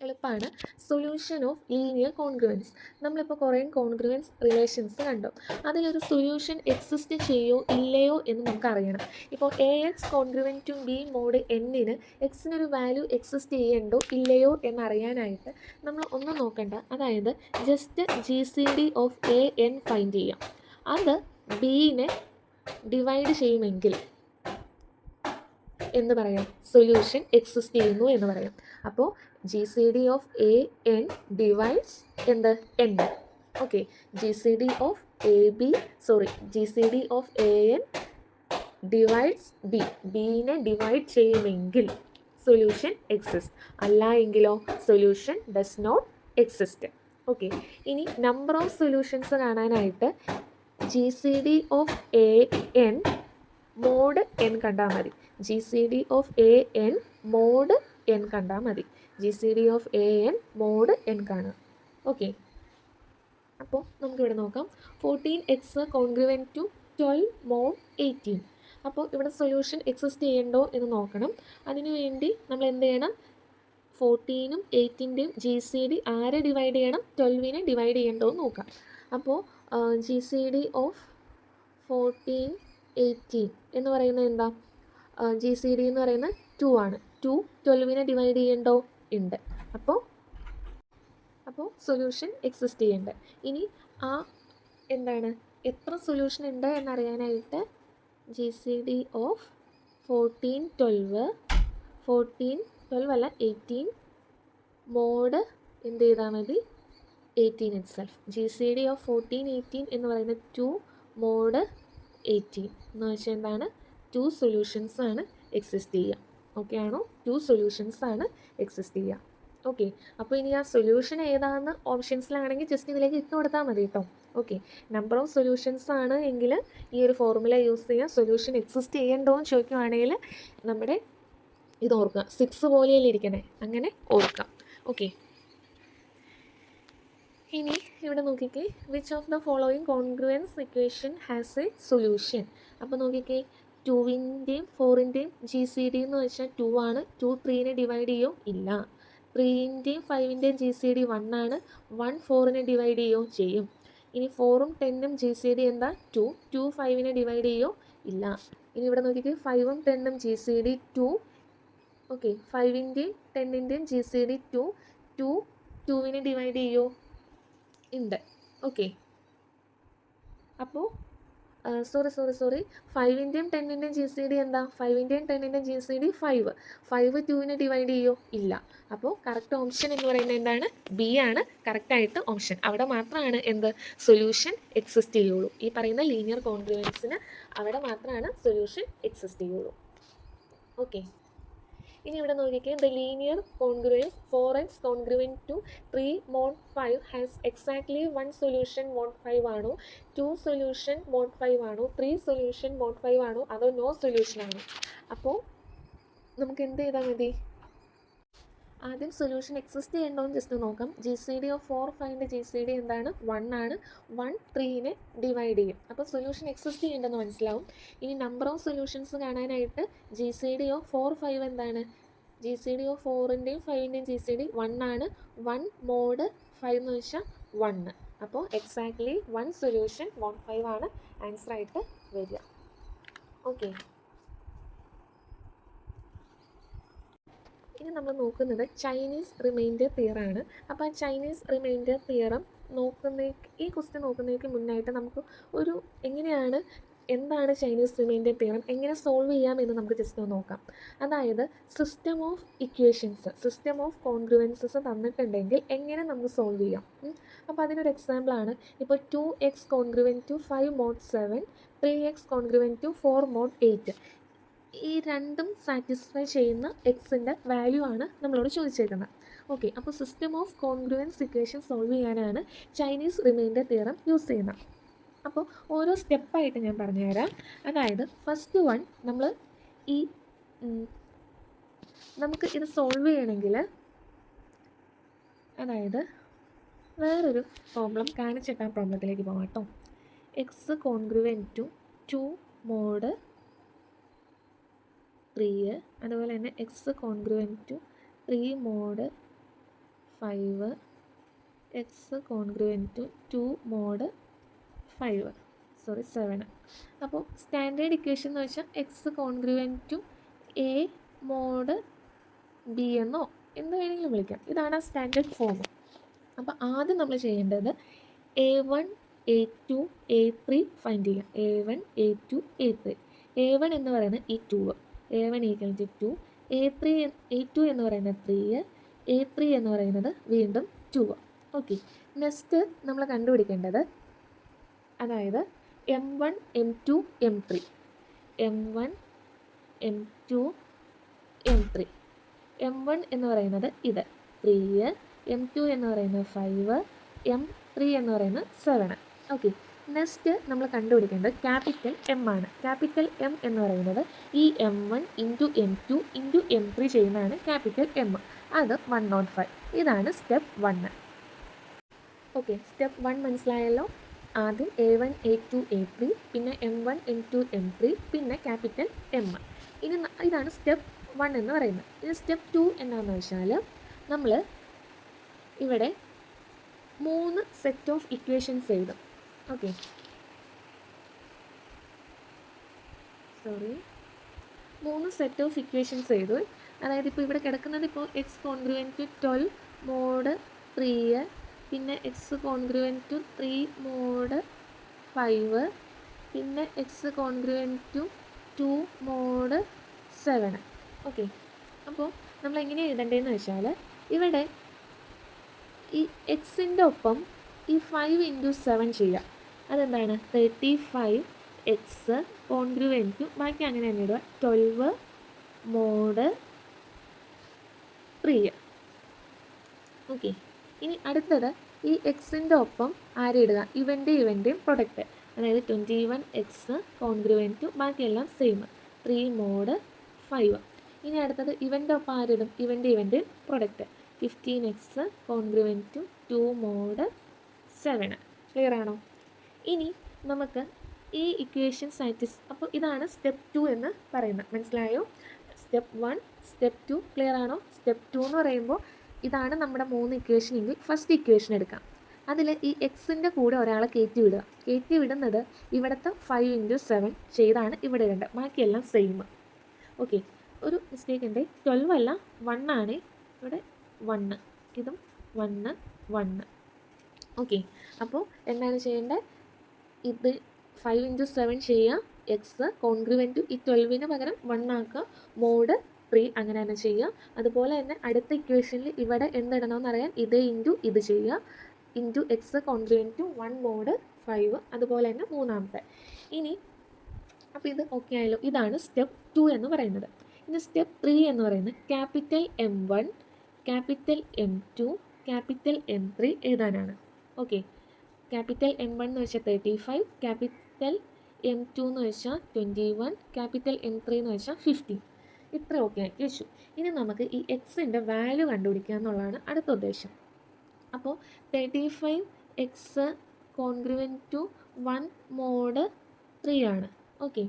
എളുപ്പമാണ്. Solution of linear congruence. നമ്മളിപ്പോൾ കുറേ കോൺഗ്രുവൻസ് റിലേഷൻസ് കണ്ടു. അതിലൊരു സൊല്യൂഷൻ എക്സിസ്റ്റ് ചെയ്യോ ഇല്ലയോ എന്ന് നമുക്കറിയണം. ഇപ്പോൾ AX congruent to B mod Nന് എക്സിനൊരു വാല്യൂ എക്സിസ്റ്റ് ചെയ്യണ്ടോ ഇല്ലയോ എന്നറിയാനായിട്ട് നമ്മൾ ഒന്നും നോക്കണ്ട. അതായത് just GCD of AN find ചെയ്യാം. അത് Bനെ ഡിവൈഡ് ചെയ്യുമെങ്കിൽ എന്ന് പറയാം? സൊല്യൂഷൻ എക്സിസ്റ്റ് ചെയ്യുന്നു എന്ന് പറയാം. അപ്പോൾ GCD ഓഫ് AN ഡിവൈഡ്സ് എന്ത്? N. Okay, GCD of AN divides B. Bനെ ഡിവൈഡ് ചെയ്യുമെങ്കിൽ സൊല്യൂഷൻ എക്സിസ്റ്റ്. അല്ല എങ്കിലോ solution does not exist. Okay, ഇനി നമ്പർ ഓഫ് സൊല്യൂഷൻസ് കാണാനായിട്ട് GCD of AN mod N കണ്ടാൽ മതി. GCD of AN mod N കണ്ടാൽ മതി. GCD of AN mod N കാണുക. ഓക്കെ, അപ്പോൾ നമുക്കിവിടെ നോക്കാം. 14x congruent to 12 mode 18. അപ്പോൾ ഇവിടെ സൊല്യൂഷൻ എക്സിസ്റ്റ് ചെയ്യണ്ടോ എന്ന് നോക്കണം. അതിനുവേണ്ടി നമ്മൾ എന്ത് ചെയ്യണം? 14ഉം 18ൻ്റെയും GCD ആരെ ഡിവൈഡ് ചെയ്യണം? 12നെ ഡിവൈഡ് ചെയ്യണ്ടോ എന്ന് നോക്കാം. അപ്പോൾ GCD ഓഫ് 14, 18 എന്ന് പറയുന്നത് എന്താ? GCD എന്ന് പറയുന്നത് 2 ആണ്. 2 12നെ ഡിവൈഡ് ചെയ്യണ്ടോ? ഉണ്ട്. അപ്പോൾ സൊല്യൂഷൻ എക്സിസ്റ്റ് ചെയ്യണ്ട. ഇനി എന്താണ് എത്ര സൊല്യൂഷൻ ഉണ്ട് എന്നറിയാനായിട്ട് GCD ഓഫ് 14, 12 അല്ല 18 മോഡ് എന്ത് ചെയ്താൽ മതി? 18 ഇറ്റ്സെൽഫ്. GCD ഓഫ് 14, 18 എന്ന് പറയുന്നത് 2 മോഡ് 18 എന്ന് വെച്ചാൽ എന്താണ്? 2 സൊല്യൂഷൻസ് ആണ് എക്സിസ്റ്റ് ചെയ്യുക. ഓക്കെ ആണോ? 2 സൊല്യൂഷൻസ് ആണ് എക്സിസ്റ്റ് ചെയ്യുക. ഓക്കെ, അപ്പോൾ ഇനി ആ സൊല്യൂഷൻ ഏതാണെന്ന് ഓപ്ഷൻസിലാണെങ്കിൽ ജസ്റ്റ് ഇതിലേക്ക് ഇട്ട് കൊടുത്താൽ മതി കേട്ടോ. ഓക്കെ, നമ്പർ ഓഫ് സൊല്യൂഷൻസ് ആണ് എങ്കിൽ ഈ ഒരു ഫോർമുല യൂസ് ചെയ്യുക. സൊല്യൂഷൻ എക്സിസ്റ്റ് ചെയ്യണ്ടോ എന്ന് ചോദിക്കുകയാണെങ്കിൽ നമ്മുടെ ഇത് ഓർക്കുക, 6 പോലെയല്ലേ ഇരിക്കണേ, അങ്ങനെ ഓർക്കാം. ഓക്കെ, ഇനി ഇവിടെ നോക്കിക്കേ, which of the following congruence equation has A solution. അപ്പോൾ നോക്കിക്കേ, 2ൻ്റെയും 4ൻ്റെയും GCD എന്ന് വെച്ചാൽ 2 ആണ്. 2 3നെ ഡിവൈഡ് ചെയ്യോ? ഇല്ല. 3ൻ്റെയും 5ൻ്റെയും GCD 1 ആണ്. 1 4നെ ഡിവൈഡ് ചെയ്യോ? ചെയ്യും. ഇനി 4ഉം 10ഉം GCD എന്താ? 2. 2 5നെ ഡിവൈഡ് ചെയ്യോ? ഇല്ല. ഇനി ഇവിടെ നോക്കിക്കേ, 5ഉം 10ഉം GCD 2. ഓക്കെ, 5ൻ്റെയും 10ൻ്റെയും GCD 2. 2 2നെ ഡിവൈഡ് ചെയ്യോ? ഉണ്ട്. ഓക്കെ, അപ്പോൾ സോറി 5-ൻ്റെയും 10-ൻ്റെയും ജി സി ഡി എന്താ? 5-ൻ്റെയും 10-ൻ്റെയും ജി സി ഡി 5. 5 2നെ ഡിവൈഡ് ചെയ്യോ? ഇല്ല. അപ്പോൾ കറക്റ്റ് ഓപ്ഷൻ എന്ന് പറയുന്നത് എന്താണ്? ബി ആണ് കറക്റ്റായിട്ട് ഓപ്ഷൻ. അവിടെ മാത്രമാണ് എന്ത് സൊല്യൂഷൻ എക്സിസ്റ്റ് ചെയ്യുള്ളൂ. ഈ പറയുന്ന ലീനിയർ കോൺഗ്രുവൻസിന് അവിടെ മാത്രമാണ് സൊല്യൂഷൻ എക്സിസ്റ്റ് ചെയ്യുള്ളൂ. ഓക്കെ, ഇനി ഇവിടെ നോക്കിക്കേ, the linear congruence 4x congruent to 3 mod 5 has exactly 1 solution mod 5 ആണോ, 2 സൊല്യൂഷൻ mod 5 ആണോ, 3 സൊല്യൂഷൻ mod 5 ആണോ, അതോ നോ സൊല്യൂഷൻ ആണോ? അപ്പോൾ നമുക്ക് എന്ത് ചെയ്താൽ മതി? ആദ്യം സൊല്യൂഷൻ എക്സിസ്റ്റ് ചെയ്യണ്ടോന്ന് ജസ്റ്റ് നോക്കാം. ജി സി ഡി ഓഫ് 4 5ൻ്റെ ജി സി ഡി എന്താണ്? 1 ആണ്. 1 3നെ ഡിവൈഡ് ചെയ്യും. അപ്പോൾ സൊല്യൂഷൻ എക്സിസ്റ്റ് ചെയ്യേണ്ടെന്ന് മനസ്സിലാവും. ഇനി നമ്പർ ഓഫ് സൊല്യൂഷൻസ് കാണാനായിട്ട് ജി സി ഡി ഓഫ് 4 5 എന്താണ്? ജി സി ഡി ഓഫ് 4ൻ്റെയും 5ൻ്റെയും ജി സി ഡി 1 ആണ്. 1 mod 5 എന്ന് വെച്ചാൽ 1. അപ്പോൾ എക്സാക്ട്ലി 1 സൊല്യൂഷൻ mod 5 ആണ് ആൻസറായിട്ട് വരിക. ഓക്കെ, ഇനി നമ്മൾ നോക്കുന്നത് ചൈനീസ് റിമൈൻഡർ തിയറാണ്. അപ്പോൾ ആ ചൈനീസ് റിമൈൻഡർ തിയറം ഈ ക്വസ്റ്റ്യൻ നോക്കുന്നതിന് മുന്നായിട്ട് നമുക്ക് എന്താണ് ചൈനീസ് റിമൈൻഡർ തിയറം, എങ്ങനെ സോൾവ് ചെയ്യാം എന്ന് നമുക്ക് ജസ്റ്റ് ഒന്ന് നോക്കാം. അതായത് system of equations, system of congruences തന്നിട്ടുണ്ടെങ്കിൽ എങ്ങനെ നമുക്ക് സോൾവ് ചെയ്യാം. അപ്പോൾ അതിനൊരു എക്സാമ്പിളാണ് ഇപ്പോൾ 2x congruent to 5 mod 7, 3x congruent to 4 mod 8. ഈ രണ്ടും സാറ്റിസ്ഫൈ ചെയ്യുന്ന എക്സിൻ്റെ വാല്യൂ ആണ് നമ്മളോട് ചോദിച്ചേക്കുന്നത്. ഓക്കെ, അപ്പോൾ system of congruence equation solve ചെയ്യാനാണ് ചൈനീസ് റിമൈൻഡർ തിയറം യൂസ് ചെയ്യുന്നത്. അപ്പോൾ ഓരോ സ്റ്റെപ്പായിട്ട് ഞാൻ പറഞ്ഞുതരാം. അതായത് ഫസ്റ്റ് വൺ, നമുക്ക് ഇത് സോൾവ് ചെയ്യണമെങ്കിൽ, അതായത് വേറൊരു പ്രോബ്ലം കാണിച്ചിട്ട് ആ പ്രോബ്ലത്തിലേക്ക് പോകാം കേട്ടോ. എക്സ് കോൺഗ്രുവൻറ്റ് ടു 2 mod 3, അതുപോലെ തന്നെ X congruent to 3 mod 5, X congruent to 2 mod 7. അപ്പോൾ സ്റ്റാൻഡേർഡ് ഇക്വേഷൻ എന്ന് വെച്ചാൽ X congruent to A mod B എന്നോ എന്ത് വേണമെങ്കിലും വിളിക്കാം. ഇതാണ് ആ സ്റ്റാൻഡേർഡ് ഫോം. അപ്പോൾ ആദ്യം നമ്മൾ ചെയ്യേണ്ടത് A1 A2 A3 ഫൈൻഡ് ചെയ്യാം. A1 A2 A3. A1 എന്ന് പറയുന്നത് ഈ 2, A1 ഈക്വൽ ടു 2, A2 എന്ന് പറയുന്നത് 3, A3 എന്ന് പറയുന്നത് വീണ്ടും 2. ഓക്കെ, നെക്സ്റ്റ് നമ്മൾ കണ്ടുപിടിക്കേണ്ടത്, അതായത് M1 M2 M3, M1 M2 M3. M1 എന്ന് പറയുന്നത് ഇത് 3, M2 എന്ന് പറയുന്നത് 5, M3 എന്ന് പറയുന്നത് 7. ഓക്കെ, നെക്സ്റ്റ് നമ്മൾ കണ്ടുപിടിക്കേണ്ടത് ക്യാപിറ്റൽ M ആണ്. ക്യാപിറ്റൽ M എന്ന് പറയുന്നത് ഈ M1 into M2 into M3 ചെയ്യുന്നതാണ് ക്യാപിറ്റൽ M. അത് 105. ഇതാണ് സ്റ്റെപ്പ് 1. ഓക്കെ, സ്റ്റെപ്പ് 1 മനസ്സിലായല്ലോ. ആദ്യം A1 A2 A3, പിന്നെ M1 M2 M3, പിന്നെ ക്യാപിറ്റൽ M. ഇതാണ് സ്റ്റെപ്പ് 1 എന്ന് പറയുന്നത്. ഇനി സ്റ്റെപ്പ് 2 എന്താണെന്ന് വെച്ചാൽ, നമ്മൾ ഇവിടെ 3 സെറ്റ് ഓഫ് ഇക്വേഷൻസ് എഴുതും. ഓക്കെ, 3 സെറ്റ് ഓഫ് ഇക്വേഷൻസ് എഴുതും. അതായത് ഇപ്പോൾ ഇവിടെ കിടക്കുന്നത്, ഇപ്പോൾ എക്സ് കോൺഗ്രുവൻറ്റ് ടു 12 mod 3, പിന്നെ എക്സ് കോൺഗ്രുവൻറ്റ് ടു 3 mod 5, പിന്നെ X congruent to 2 mod 7. Okay, അപ്പോൾ നമ്മൾ എങ്ങനെ എഴുതേണ്ടതെന്ന് വെച്ചാൽ, ഇവിടെ ഈ എക്സിൻ്റെ ഒപ്പം ഈ 5 × 7 ചെയ്യാം. അതെന്താണ്? 35x കോൺഗ്രുവൻറ്റ് ടു, ബാക്കി അങ്ങനെ തന്നെ ഇടുക, 12 mod 3. ഓക്കെ, ഇനി അടുത്തത് ഈ എക്സിൻ്റെ ഒപ്പം ആരിടുക? ഇവൻ്റെയും പ്രൊഡക്റ്റ്, അതായത് 21x കോൺഗ്രുവൻറ്റ് ടു, ബാക്കിയെല്ലാം സെയിം, 3 mod 5. ഇനി അടുത്തത് ഇവൻ്റെ ഒപ്പം ആരിടും? ഇവൻ്റെയും product, 15x congruent to 2 mod 7. Clear ആണോ? ഇനി നമുക്ക് ഈ ഇക്വേഷൻ അപ്പോൾ ഇതാണ് സ്റ്റെപ്പ് 2 എന്ന് പറയുന്നത്. മനസ്സിലായോ? Step 1, step 2. ക്ലിയർ ആണോ? സ്റ്റെപ്പ് 2 എന്ന് പറയുമ്പോൾ ഇതാണ് നമ്മുടെ 3 ഇക്വേഷൻ എങ്കിൽ ഫസ്റ്റ് ഇക്വേഷൻ എടുക്കാം. അതിൽ ഈ എക്സിൻ്റെ കൂടെ ഒരാളെ കയറ്റി വിടുന്നത് ഇവിടുത്തെ 5 × 7 ചെയ്താണ് ഇവിടെ ഇടേണ്ടത്. ബാക്കിയെല്ലാം സെയിം. ഓക്കെ, ഒരു മിസ്റ്റേക്ക് ഉണ്ട്, 12 അല്ല 1 ആണ് ഇവിടെ, 1, ഇതും 1 1. ഓക്കെ, അപ്പോൾ എന്താണ് ചെയ്യേണ്ടത്? ഇത് 5 ഇൻറ്റു 7 ചെയ്യുക, എക്സ് കോൺഗ്രുവൻറ്റ് ഈ 12ന് പകരം 1 ആക്കുക, മോഡ് 3 അങ്ങനെ തന്നെ ചെയ്യുക. അതുപോലെ തന്നെ അടുത്ത ഇക്വേഷനിൽ ഇവിടെ എന്തിടണമെന്ന് അറിയാൻ ഇത് ഇൻറ്റു ഇത് ചെയ്യുക, ഇൻറ്റു എക്സ് കോൺഗ്രുവൻറ്റ് 1 മോഡ് 5, അതുപോലെ തന്നെ മൂന്നാമത്തെ. ഇനി അപ്പോൾ ഇത് ഓക്കെ ആയല്ലോ. ഇതാണ് സ്റ്റെപ്പ് 2 എന്ന് പറയുന്നത്. ഇനി സ്റ്റെപ്പ് 3 എന്ന് പറയുന്നത് capital M1, capital M2, capital M3 എഴുതാനാണ്. ഓക്കെ, ക്യാപിറ്റൽ M1 എന്ന് വെച്ചാൽ 35, ക്യാപിറ്റൽ M2 എന്ന് വെച്ചാൽ 21, ക്യാപിറ്റൽ M3 എന്ന് വെച്ചാൽ 15. ഇത്ര ഓക്കെ ആക്കി വെച്ചു. ഇനി നമുക്ക് ഈ എക്സിൻ്റെ വാല്യൂ കണ്ടുപിടിക്കുക എന്നുള്ളതാണ് അടുത്ത ഉദ്ദേശം. അപ്പോൾ 35 എക്സ് കോൺഗ്രുവൻറ്റ് ടു 1 മോഡ് 3 ആണ്. ഓക്കെ,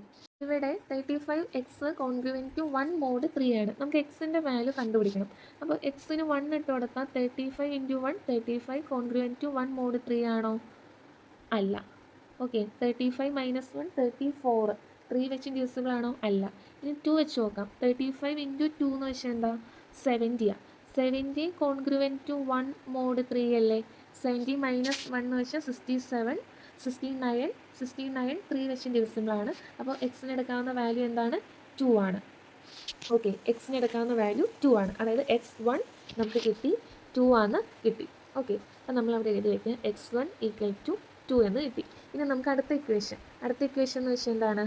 ഇവിടെ 35 എക്സ് കോൺഗ്രുവൻറ്റ് ടു 1 മോഡ് 3 ആണ്. നമുക്ക് എക്സിൻ്റെ വാല്യൂ കണ്ടുപിടിക്കണം. അപ്പോൾ എക്സിന് 1 ഇട്ട് കൊടുത്താൽ 35 ഇൻറ്റു 1 35 കോൺഗ്രുവൻറ്റ് ടു 1 മോഡ് 3 ആണോ? അല്ല. ഓക്കെ, 35 മൈനസ് 1 34, 3 വെച്ച് ഇൻഡ്യൂസിബിൾ ആണോ? അല്ല. ഇനി 2 വെച്ച് നോക്കാം. 35 ഇൻറ്റു 2 എന്ന് വെച്ചാൽ എന്താ? 70 ആണ്. 70 കോൺഗ്രുവൻറ്റ് ടു 1 മോഡ് 3 അല്ലേ? 70 മൈനസ് 1 എന്ന് വെച്ചാൽ 67, 69 3 വെച്ച് ഇൻഡ്യൂസിബിൾ ആണ്. അപ്പോൾ എക്സിന് എടുക്കാവുന്ന വാല്യൂ എന്താണ്? 2 ആണ്. ഓക്കെ, എക്സിന് എടുക്കാവുന്ന വാല്യൂ 2 ആണ്. അതായത് x1 നമുക്ക് കിട്ടി, 2 ആണ് കിട്ടി. ഓക്കെ, അപ്പോൾ നമ്മളവിടെ എഴുതി വയ്ക്കുക x1 ഈക്വൽ ടു 2 എന്ന് കിട്ടി. ഇനി നമുക്ക് അടുത്ത ഇക്വേഷൻ എന്ന് വെച്ചാൽ എന്താണ്?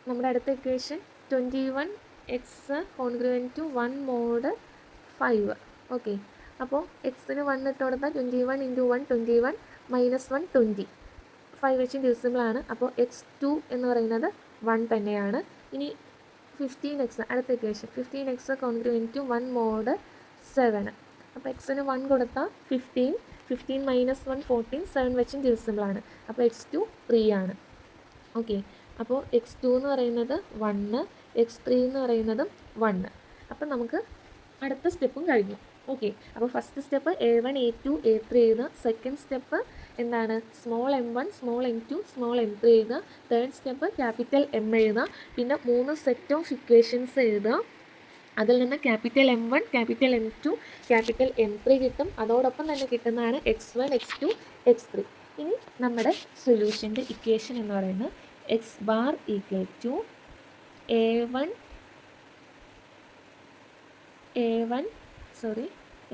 നമ്മുടെ അടുത്ത equation 21 X congruent to 1 mod 5. Okay, അപ്പോൾ എക്സിന് 1 ഇട്ട് കൊടുത്താൽ 21 ഇൻറ്റു 1 21 മൈനസ് 1 20, 5 വെച്ച് ഇൻഡ്യൂസിബിൾ ആണ്. അപ്പോൾ x2 എന്ന് പറയുന്നത് 1 തന്നെയാണ്. ഇനി 15x, അടുത്ത equation 15x congruent to 1 mod 7. അപ്പോൾ എക്സിന് 1 കൊടുത്താൽ 15 മൈനസ് 1 14, 7 വെച്ച് ഇൻഡ്യൂസിബിൾ ആണ്. അപ്പോൾ x2 3 ആണ്. ഓക്കെ, അപ്പോൾ x2 എന്ന് പറയുന്നത് 1, x3 എന്ന് പറയുന്നതും 1. അപ്പം നമുക്ക് അടുത്ത സ്റ്റെപ്പും കഴിഞ്ഞു. ഓക്കെ, അപ്പോൾ first step A1 A2 A3 എഴുതുക. സെക്കൻഡ് സ്റ്റെപ്പ് എന്താണ്? Small m1 small m2 small m3 എഴുതുക. തേർഡ് സ്റ്റെപ്പ് ക്യാപിറ്റൽ M എഴുതുക. പിന്നെ 3 സെറ്റ് ഓഫ് ഇക്വേഷൻസ് എഴുതുക. അതിൽ നിന്ന് capital M1 capital M2 capital M3 കിട്ടും. അതോടൊപ്പം തന്നെ കിട്ടുന്നതാണ് x1 x2 x3. ഇനി നമ്മുടെ സൊല്യൂഷൻ്റെ ഇക്വേഷൻ എന്ന് പറയുന്നത് x bar equal to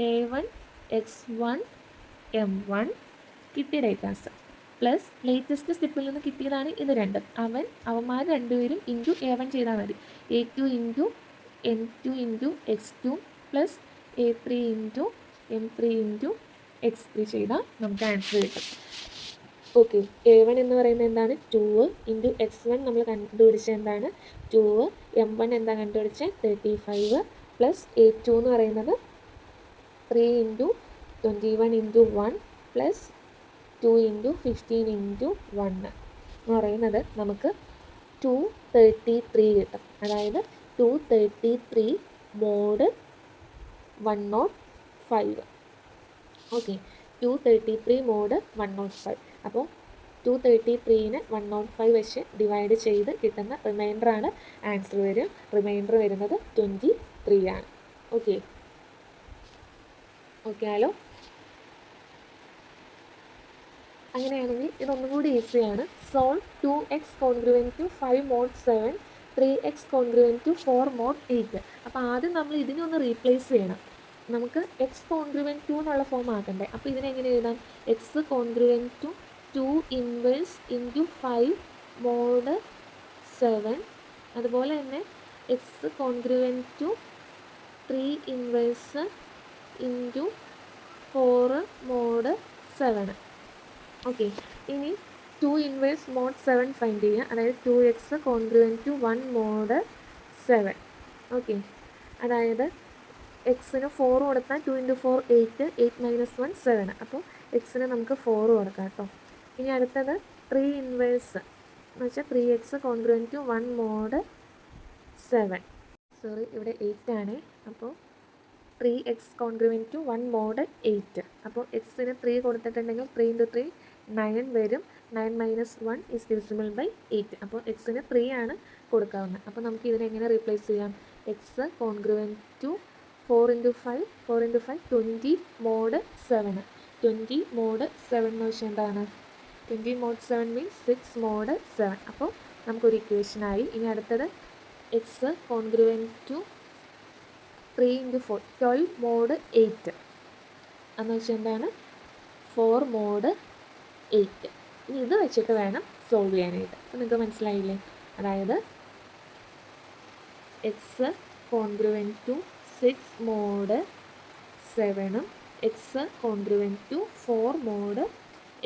A1 x1 M1 കിട്ടിയ ഡേറ്റാസ് പ്ലസ് ലേറ്റസ്റ്റ് സ്റ്റെപ്പിൽ നിന്ന് കിട്ടിയതാണ് ഇത് രണ്ടും. അവന്മാർ രണ്ടുപേരും ഇൻറ്റു A1 ചെയ്താൽ മതി. A2 into M2 into x2 plus A3 into M3 into x3 ചെയ്താൽ നമുക്ക് ആൻസർ കിട്ടും. ഓക്കെ, A1 എന്ന് പറയുന്നത് എന്താണ്? 2 ഇൻറ്റു x1 നമ്മൾ കണ്ടുപിടിച്ചത് എന്താണ്? 2, M1 എന്താ കണ്ടുപിടിച്ചത്? 35 പ്ലസ് A2 എന്ന് പറയുന്നത് 3 into 21 into 1 plus 2 into 15 into 1 എന്ന് പറയുന്നത് നമുക്ക് 233 കിട്ടും. അതായത് 233 മോഡ് 105. Okay, 233 mode 105. അപ്പോൾ 233നെ 105 വെച്ച് ഡിവൈഡ് ചെയ്ത് കിട്ടുന്ന റിമൈൻഡറാണ് ആൻസർ വരും. റിമൈൻഡർ വരുന്നത് 23 ആണ്. ഓക്കെ ആലോ. അങ്ങനെയാണെങ്കിൽ ഇതൊന്നും കൂടി ഈസിയാണ്. Solve 2x congruent to 5 mod 7 3x congruent to 4 mod 8. അപ്പോൾ ആദ്യം നമ്മൾ ഇതിനൊന്ന് റീപ്ലേസ് ചെയ്യണം. നമുക്ക് എക്സ് കോൺഗ്രുവൻറ്റ് ടു എന്നുള്ള ഫോം ആക്കണ്ടേ. അപ്പോൾ ഇതിനെങ്ങനെ എഴുതാം? X congruent to 2 inverse into 5 mod 7. അതുപോലെ തന്നെ X congruent to 3 inverse into 4 mod 7. Okay, ഇനി 2 ഇൻവേഴ്സ് മോഡ് 7 ഫൈൻഡ് ചെയ്യുക. അതായത് 2x congruent to 1 mod 7. Okay, അതായത് എക്സിന് 4 കൊടുത്താൽ 2 ഇൻറ്റു 4 8, 8 മൈനസ് 1 7. അപ്പോൾ എക്സിന് നമുക്ക് 4 കൊടുക്കാം കേട്ടോ. ഇനി അടുത്തത് 3 ഇൻവേഴ്സ് എന്ന് വെച്ചാൽ 3x congruent to 1 mod 7. Sorry, ഇവിടെ 8 ആണ്. അപ്പോൾ 3x കോൺഗ്രുവൻറ്റ് ടു 1 മോഡ് 8. അപ്പോൾ എക്സിന് 3 കൊടുത്തിട്ടുണ്ടെങ്കിൽ 3 ഇൻറ്റു 3 9 വരും. 9 മൈനസ് 1 ഈസ് ഡിവിസിബിൾ ബൈ 8. അപ്പോൾ എക്സിന് 3 ആണ് കൊടുക്കാവുന്നത്. അപ്പോൾ നമുക്ക് ഇതിനെങ്ങനെ റീപ്ലേസ് ചെയ്യാം? X congruent to 4 into 5 20 mod 7. 20 mod 7 എന്ന് വെച്ചാൽ എന്താണ്? 20 mod 7 means 6 mod 7. അപ്പോൾ നമുക്കൊരു ഇക്വേഷനായി. ഇനി അടുത്തത് എക്സ് കോൺഗ്രുവൻറ്റ് ടു 3 × 4 12 mod 8 എന്ന് വെച്ചാൽ എന്താണ് 4 mod 8. ഇനി ഇത് വെച്ചിട്ട് വേണം സോൾവ് ചെയ്യാനായിട്ട്. അപ്പോൾ നിങ്ങൾക്ക് മനസ്സിലായില്ലേ? അതായത് X congruent to 6 mod 7 X congruent to 4 mod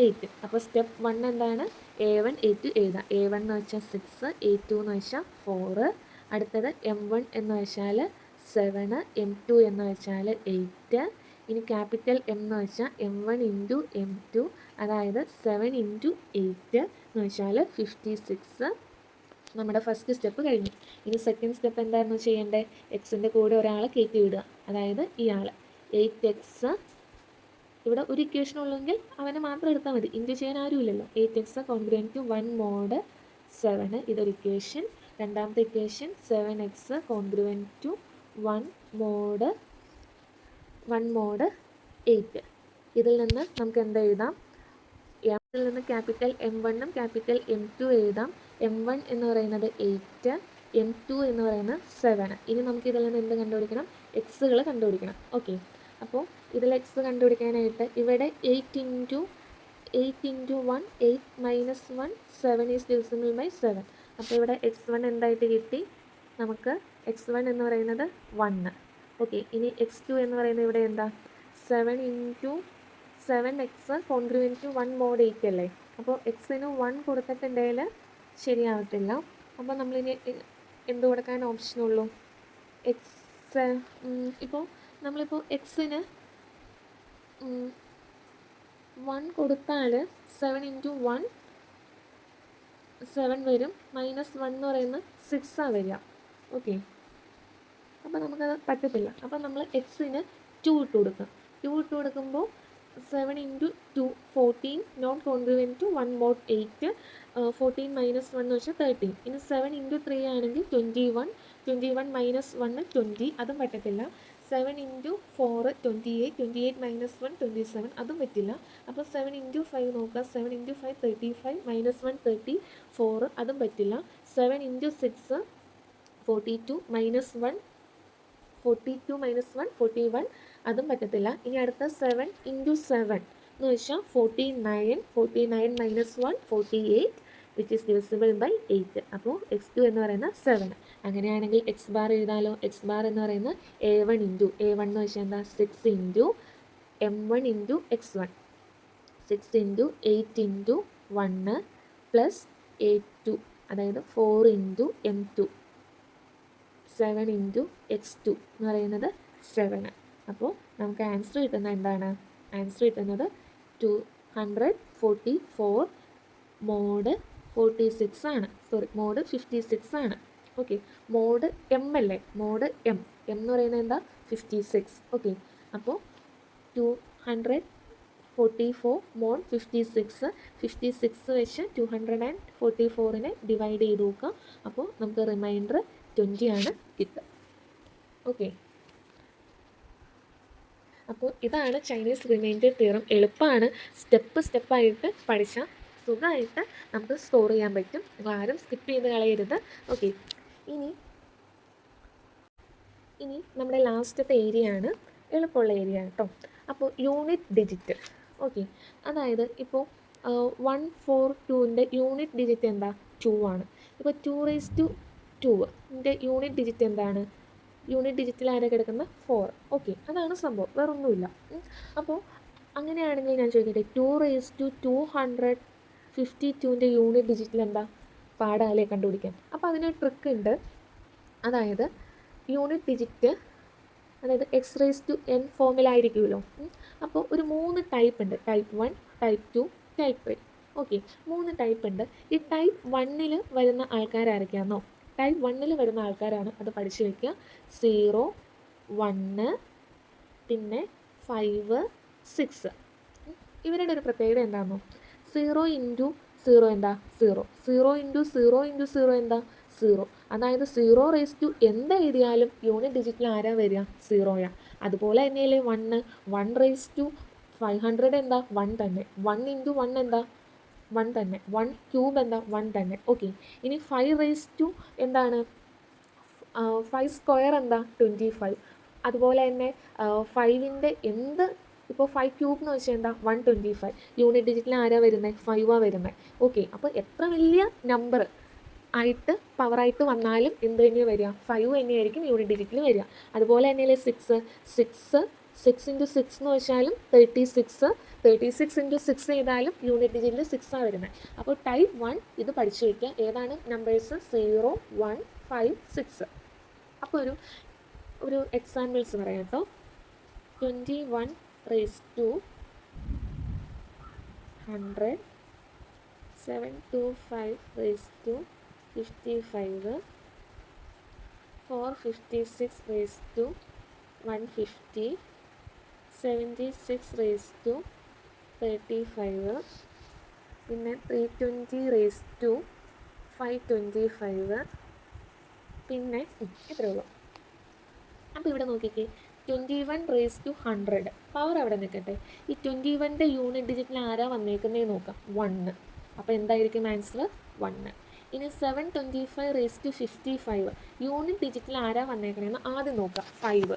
8. അപ്പോൾ സ്റ്റെപ്പ് 1 എന്താണ്? A1 A2 എഴുതാം. A1 എന്ന് വെച്ചാൽ 6, A2 എന്ന് വെച്ചാൽ 4. അടുത്തത് M1 എന്ന് വെച്ചാൽ 7, M2 എന്ന് വെച്ചാൽ 8. ഇനി ക്യാപിറ്റൽ M എന്ന് വെച്ചാൽ M1 × M2, അതായത് 7 × 8 എന്ന് വെച്ചാൽ 56. നമ്മുടെ ഫസ്റ്റ് സ്റ്റെപ്പ് കഴിഞ്ഞു. ഇനി സെക്കൻഡ് സ്റ്റെപ്പ് എന്തായിരുന്നു ചെയ്യേണ്ടത്? എക്സിൻ്റെ കൂടെ ഒരാളെ കയറ്റി വിടുക, അതായത് ഇയാൾ 8x. ഇവിടെ ഒരു ഇക്വേഷൻ ഉള്ളെങ്കിൽ അവനെ മാത്രം എടുത്താൽ മതി, ഇൻറ്റു ചെയ്യാൻ ആരുമില്ലല്ലോ. 8x കോൺഗ്രുവൻറ്റ് ടു 1 mod 7 ഇതൊരു ഇക്വേഷൻ. രണ്ടാമത്തെ equation 7x congruent to 1 mod 8. ഇതിൽ നിന്ന് നമുക്ക് എന്ത് എഴുതാം? ഇതിൽ നിന്ന് ക്യാപിറ്റൽ M1 ഉം ക്യാപിറ്റൽ M2 എഴുതാം. M1 എന്ന് പറയുന്നത് 8, M2 എന്ന് പറയുന്നത് 7. ഇനി നമുക്ക് ഇതിൽ നിന്ന് എന്ത് കണ്ടുപിടിക്കണം? എക്സുകൾ കണ്ടുപിടിക്കണം. ഓക്കെ, അപ്പോൾ ഇതിൽ എക്സ് കണ്ടുപിടിക്കാനായിട്ട് ഇവിടെ 8 × 1 8 - 1 7 ഈസ് ഡിവിസിബിൾ ബൈ 7. അപ്പോൾ ഇവിടെ x1 എന്തായിട്ട് കിട്ടി? നമുക്ക് x1 എന്ന് പറയുന്നത് 1. ഓക്കെ, ഇനി x2 എന്ന് പറയുന്നത് ഇവിടെ എന്താ? 7 × 7x കോൺഗ്രുവൻറ്റ് ടു 1 mod 8 അല്ലേ? അപ്പോൾ എക്സിന് 1 കൊടുത്തിട്ടുണ്ടെങ്കിൽ ശരിയാവത്തില്ല. അപ്പോൾ നമ്മളിനി എന്ത് കൊടുക്കാൻ ഓപ്ഷനുള്ളൂ? എക്സ് ഇപ്പോൾ നമ്മളിപ്പോൾ എക്സിന് 1 കൊടുത്താൽ 7 × 1 7 വരും, -1 എന്ന് പറയുന്നത് 6 വരിക. ഓക്കെ, അപ്പോൾ നമുക്കത് പറ്റത്തില്ല. അപ്പോൾ നമ്മൾ എക്സിന് 2 ഇട്ട് കൊടുക്കാം. 2 ഇട്ട് കൊടുക്കുമ്പോൾ 7 × 2 14 നോട്ട് കോൺഗ്രുവൻറ്റ് ടു 1 mod 8. 14 - 1 എന്ന് വെച്ചാൽ 13. ഇനി 7 × 3 ആണെങ്കിൽ 21. 21 - 1 20, അതും പറ്റത്തില്ല. 7 × 4 28. 28 - 1 27, അതും പറ്റില്ല. അപ്പോൾ 7 × 5 നോക്കുക. 7 × 5 35 - 1 34, അതും പറ്റില്ല. 7 × 6 42 - 1 42 - 1 41, അതും പറ്റത്തില്ല. ഇനി അടുത്ത 7 × 7 എന്ന് വെച്ചാൽ 49. 49 - 1 48, വിച്ച് ഈസ് ഡിവിസിബിൾ ബൈ 8. അപ്പോൾ x2 എന്ന് പറയുന്നത് 7. അങ്ങനെയാണെങ്കിൽ എക്സ് ബാർ എഴുതാലോ. എക്സ് ബാർ എന്ന് പറയുന്നത് A1 × A1 എന്ന് വെച്ചാൽ എന്താ? 6 × M1 × x1. 6 × 8 × 1 പ്ലസ് A2, അതായത് 4 × M2. 7 × x2 എന്ന് പറയുന്നത് 7. അപ്പോൾ നമുക്ക് ആൻസർ കിട്ടുന്നത് എന്താണ്? ആൻസർ കിട്ടുന്നത് 244 mod 46 ആണ്. സോറി, mod 56 ആണ്. ഓക്കെ, mod M അല്ലേ? mod M എന്ന് പറയുന്നത് എന്താ? 56. ഓക്കെ, അപ്പോൾ 244 mod 56. 56 വെച്ച് 244നെ ഡിവൈഡ് ചെയ്ത് നോക്കുക. അപ്പോൾ നമുക്ക് റിമൈൻഡർ 20 ആണ് കിട്ടുക. ഓക്കെ, അപ്പോൾ ഇതാണ് ചൈനീസ് റിമൈൻഡർ തിയറം. എളുപ്പമാണ്, സ്റ്റെപ്പായിട്ട് പഠിച്ചാൽ സുഖമായിട്ട് നമുക്ക് സ്റ്റോർ ചെയ്യാൻ പറ്റും. നിങ്ങൾ ആരും സ്കിപ്പ് ചെയ്ത് കളയരുത്. ഓക്കെ, ഇനി നമ്മുടെ ലാസ്റ്റത്തെ ഏരിയ ആണ്, എളുപ്പമുള്ള ഏരിയ കേട്ടോ. അപ്പോൾ യൂണിറ്റ് ഡിജിറ്റ്. ഓക്കെ, അതായത് ഇപ്പോൾ 142ൻ്റെ യൂണിറ്റ് ഡിജിറ്റ് എന്താ? 2 ആണ്. ഇപ്പോൾ 2^2ൻ്റെ യൂണിറ്റ് ഡിജിറ്റ് എന്താണ്? യൂണിറ്റ് ഡിജിറ്റിൽ ആരെ കിടക്കുന്ന? 4. ഓക്കെ, അതാണ് സംഭവം, വേറൊന്നുമില്ല. അപ്പോൾ അങ്ങനെയാണെങ്കിൽ ഞാൻ ചോദിക്കട്ടെ, 2^252ൻ്റെ യൂണിറ്റ് ഡിജിറ്റിൽ എന്താ? പാടാലേ കണ്ടുപിടിക്കാൻ. അപ്പോൾ അതിനൊരു ട്രിക്ക് ഉണ്ട്. അതായത് യൂണിറ്റ് ഡിജിറ്റ്, അതായത് x⁻n ഫോമിലായിരിക്കുമല്ലോ. അപ്പോൾ ഒരു 3 ടൈപ്പ് ഉണ്ട്. Type 1, type 2, type 3. Okay, 3 type ഉണ്ട്. ഈ ടൈപ്പ് 1ൽ വരുന്ന ആൾക്കാരായിരിക്കാമെന്നോ? ടൈപ്പ് 1ൽ വരുന്ന ആൾക്കാരാണ്, അത് പഠിച്ചു വയ്ക്കുക. 0, 1, പിന്നെ 5, 6. ഇവരുടെ ഒരു പ്രത്യേകത എന്താണെന്നോ? 0 × 0 എന്താ? 0. 0 × 0 × 0 എന്താ? 0. അതായത് 0 എന്ത് എഴുതിയാലും യൂണിറ്റ് ഡിജിറ്റിൽ ആരാ വരിക? 0. അതുപോലെ തന്നെയല്ലേ 1. 1 500 എന്താ? 1 തന്നെ. 1 × 1 എന്താ? വൺ തന്നെ, 1 ക്യൂബ് എന്താ 1 തന്നെ. ഓക്കെ, ഇനി 5 റേസ് ടു എന്താണ് 5 സ്ക്വയർ എന്താ 25. അതുപോലെ തന്നെ 5ൻ്റെ എന്ത് ഇപ്പോൾ 5 ക്യൂബ് എന്ന് വെച്ചാൽ എന്താ 125. യൂണിറ്റ് ഡിജിറ്റിൽ ആരാ വരുന്നത് 5 വരുന്നത്. ഓക്കെ, അപ്പോൾ എത്ര വലിയ നമ്പർ ആയിട്ട് പവറായിട്ട് വന്നാലും എന്ത് തന്നെയാണ് വരിക 5 തന്നെയായിരിക്കും യൂണിറ്റ് ഡിജിറ്റിൽ വരിക. അതുപോലെ തന്നെയല്ലേ 6 ഇൻറ്റു 6 എന്ന് വെച്ചാലും 36 ഇൻറ്റു 6 ചെയ്താലും യൂണിറ്റ് ഡിജിറ്റിൽ 6 വരുന്നത്. അപ്പോൾ ടൈപ്പ് 1 ഇത് പഠിച്ചു വയ്ക്കുക. ഏതാണ് നമ്പേഴ്സ് 0, 1, 5, 6. അപ്പോൾ ഒരു എക്സാമ്പിൾസ് പറയാം കേട്ടോ. 21 raise to 100, 725 raise to 55, 456 raise to 150, 76 raise to 35, പിന്നെ 320 റേസ് ടു 525, പിന്നെ ഇത്രയേ ഉള്ളൂ. അപ്പോൾ ഇവിടെ നോക്കിക്കേ, 21 റേസ് ടു 100 പവർ അവിടെ നിൽക്കട്ടെ. ഈ 21ൻ്റെ യൂണിറ്റ് ഡിജിറ്റിൽ ആരാ വന്നേക്കുന്നതെന്ന് നോക്കാം, 1. അപ്പോൾ എന്തായിരിക്കും ആൻസർ 1. ഇനി 725 റേസ് ടു 55 യൂണിറ്റ് ഡിജിറ്റിൽ ആരാ വന്നേക്കണേന്ന് ആദ്യം നോക്കാം, 5.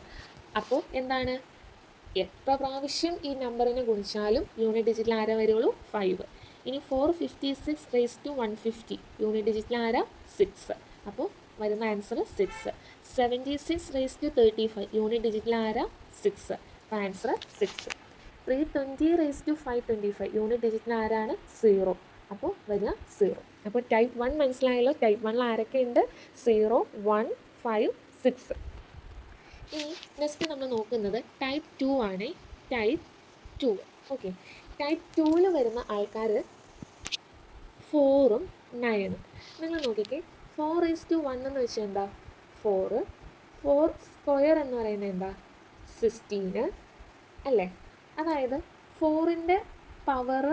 അപ്പോൾ എന്താണ്, എത്ര പ്രാവശ്യം ഈ നമ്പറിനെ ഗുണിച്ചാലും യൂണിറ്റ് ഡിജിറ്റിൽ ആരാ വരുള്ളൂ 5. ഇനി 456 റേസ് ടു 150 യൂണിറ്റ് ഡിജിറ്റിൽ ആരാ 6. അപ്പോൾ വരുന്ന ആൻസർ 6. 76 റേസ് ടു 35 യൂണിറ്റ് ഡിജിറ്റിൽ ആരാ 6. അപ്പോൾ ആൻസർ 6. 320 റേസ് ടു 525 യൂണിറ്റ് ഡിജിറ്റിൽ ആരാണ് 0. അപ്പോൾ വരിക 0. അപ്പോൾ ടൈപ്പ് 1 മനസ്സിലായല്ലോ. ടൈപ്പ് 1 ആരൊക്കെ ഉണ്ട്, 0, 1, 5, 6. ഇനി നെക്സ്റ്റ് നമ്മൾ നോക്കുന്നത് ടൈപ്പ് 2 ആണ്. ടൈപ്പ് 2. ഓക്കെ, ടൈപ്പ് 2 വരുന്ന ആൾക്കാർ 4ഉം 9ഉം. നിങ്ങൾ നോക്കിക്കേ, 4 റേസ് ടു 1 എന്ന് വെച്ചാൽ എന്താ 4, 4 സ്ക്വയർ എന്ന് പറയുന്നത് എന്താ 16 അല്ലേ. അതായത് 4ൻ്റെ പവർ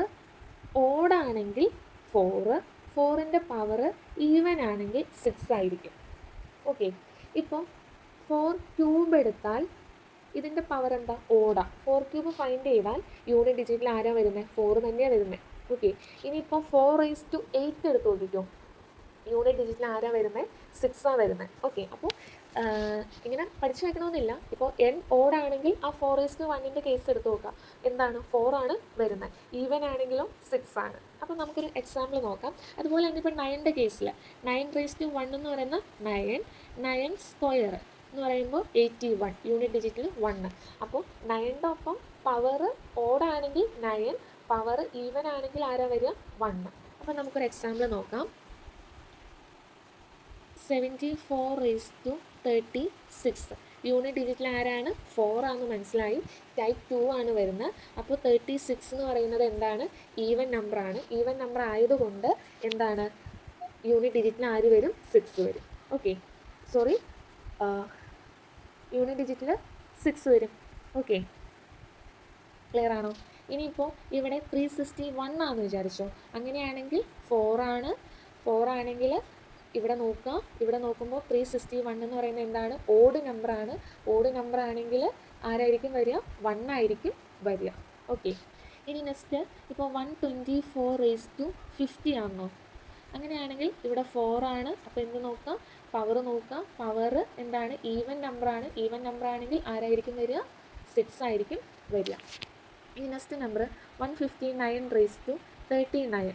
ഓഡാണെങ്കിൽ 4, 4ൻ്റെ പവർ ഈവൻ ആണെങ്കിൽ 6 ആയിരിക്കും. ഓക്കെ, ഇപ്പോൾ 4 ക്യൂബ് എടുത്താൽ ഇതിൻ്റെ പവർ എന്താ ഓടാ. 4 ക്യൂബ് ഫൈൻഡ് ചെയ്താൽ യൂണിറ്റ് ഡിജിറ്റിൽ ആരാ വരുന്നത് 4 തന്നെയാണ് വരുന്നത്. ഓക്കെ, ഇനിയിപ്പോൾ 4 റേസ് ടു 8 എടുത്ത് നോക്കിക്കോ, യൂണിറ്റ് ഡിജിറ്റിൽ ആരാ വരുന്നത് 6 വരുന്നത്. ഓക്കെ, അപ്പോൾ ഇങ്ങനെ പഠിച്ചു വെക്കണമെന്നില്ല. ഇപ്പോൾ n ഓടാണെങ്കിൽ ആ 4 റേസ് ടു 1ൻ്റെ കേസ് എടുത്ത് നോക്കാം, എന്താണ് 4 ആണ് വരുന്നത്. ഈവൻ ആണെങ്കിലും 6 ആണ്. അപ്പോൾ നമുക്കൊരു എക്സാമ്പിൾ നോക്കാം. അതുപോലെ തന്നെ ഇപ്പോൾ 9ൻ്റെ കേസിൽ 9 റേസ് ടു 1 എന്ന് പറയുന്ന 9 സ്ക്വയർ എന്ന് പറയുമ്പോൾ 81 യൂണിറ്റ് ഡിജിറ്റിൽ 1. അപ്പോൾ 9ൻ്റെ ഒപ്പം പവർ ഓടാണെങ്കിൽ 9, പവർ ഈവൻ ആണെങ്കിൽ ആരാ വരിക 1. അപ്പോൾ നമുക്കൊരു എക്സാമ്പിൾ നോക്കാം. 74 റേസ് ടു 36 യൂണിറ്റ് ഡിജിറ്റിൽ ആരാണ് 4 ആണെന്ന് മനസ്സിലായി. ടൈപ്പ് 2 ആണ് വരുന്നത്. അപ്പോൾ 36 എന്ന് പറയുന്നത് എന്താണ്, ഈവൻ നമ്പറാണ്. ഈവൻ നമ്പർ ആയതുകൊണ്ട് എന്താണ് യൂണിറ്റ് ഡിജിറ്റിൽ ആര് വരും 6 വരും. ഓക്കെ, സോറി, യൂണിറ്റ് ഡിജിറ്റിൽ 6 വരും. ഓക്കെ, ക്ലിയർ ആണോ? ഇനിയിപ്പോൾ ഇവിടെ 361 ആണെന്ന് വിചാരിച്ചോ. അങ്ങനെയാണെങ്കിൽ 4 ആണെങ്കിൽ ഇവിടെ നോക്കുക, ഇവിടെ നോക്കുമ്പോൾ 361 എന്ന് പറയുന്നത് എന്താണ് ഓഡ് നമ്പറാണ്. ഓഡ് നമ്പർ ആണെങ്കിൽ ആരായിരിക്കും വരിക 1 ആയിരിക്കും വരിക. ഓക്കെ, ഇനി നെക്സ്റ്റ് ഇപ്പോൾ 124 റേസ് ടു 50 ആണോ. അങ്ങനെയാണെങ്കിൽ ഇവിടെ 4 ആണ്. അപ്പോൾ എന്ത് നോക്കാം, പവർ നോക്കാം. പവർ എന്താണ് ഈവൻ നമ്പറാണ്. ഈവൻ നമ്പർ ആണെങ്കിൽ ആരായിരിക്കും വരിക 6 ആയിരിക്കും വരിക. ഇനി നെക്സ്റ്റ് നമ്പർ 159 റേസ് ടു 39.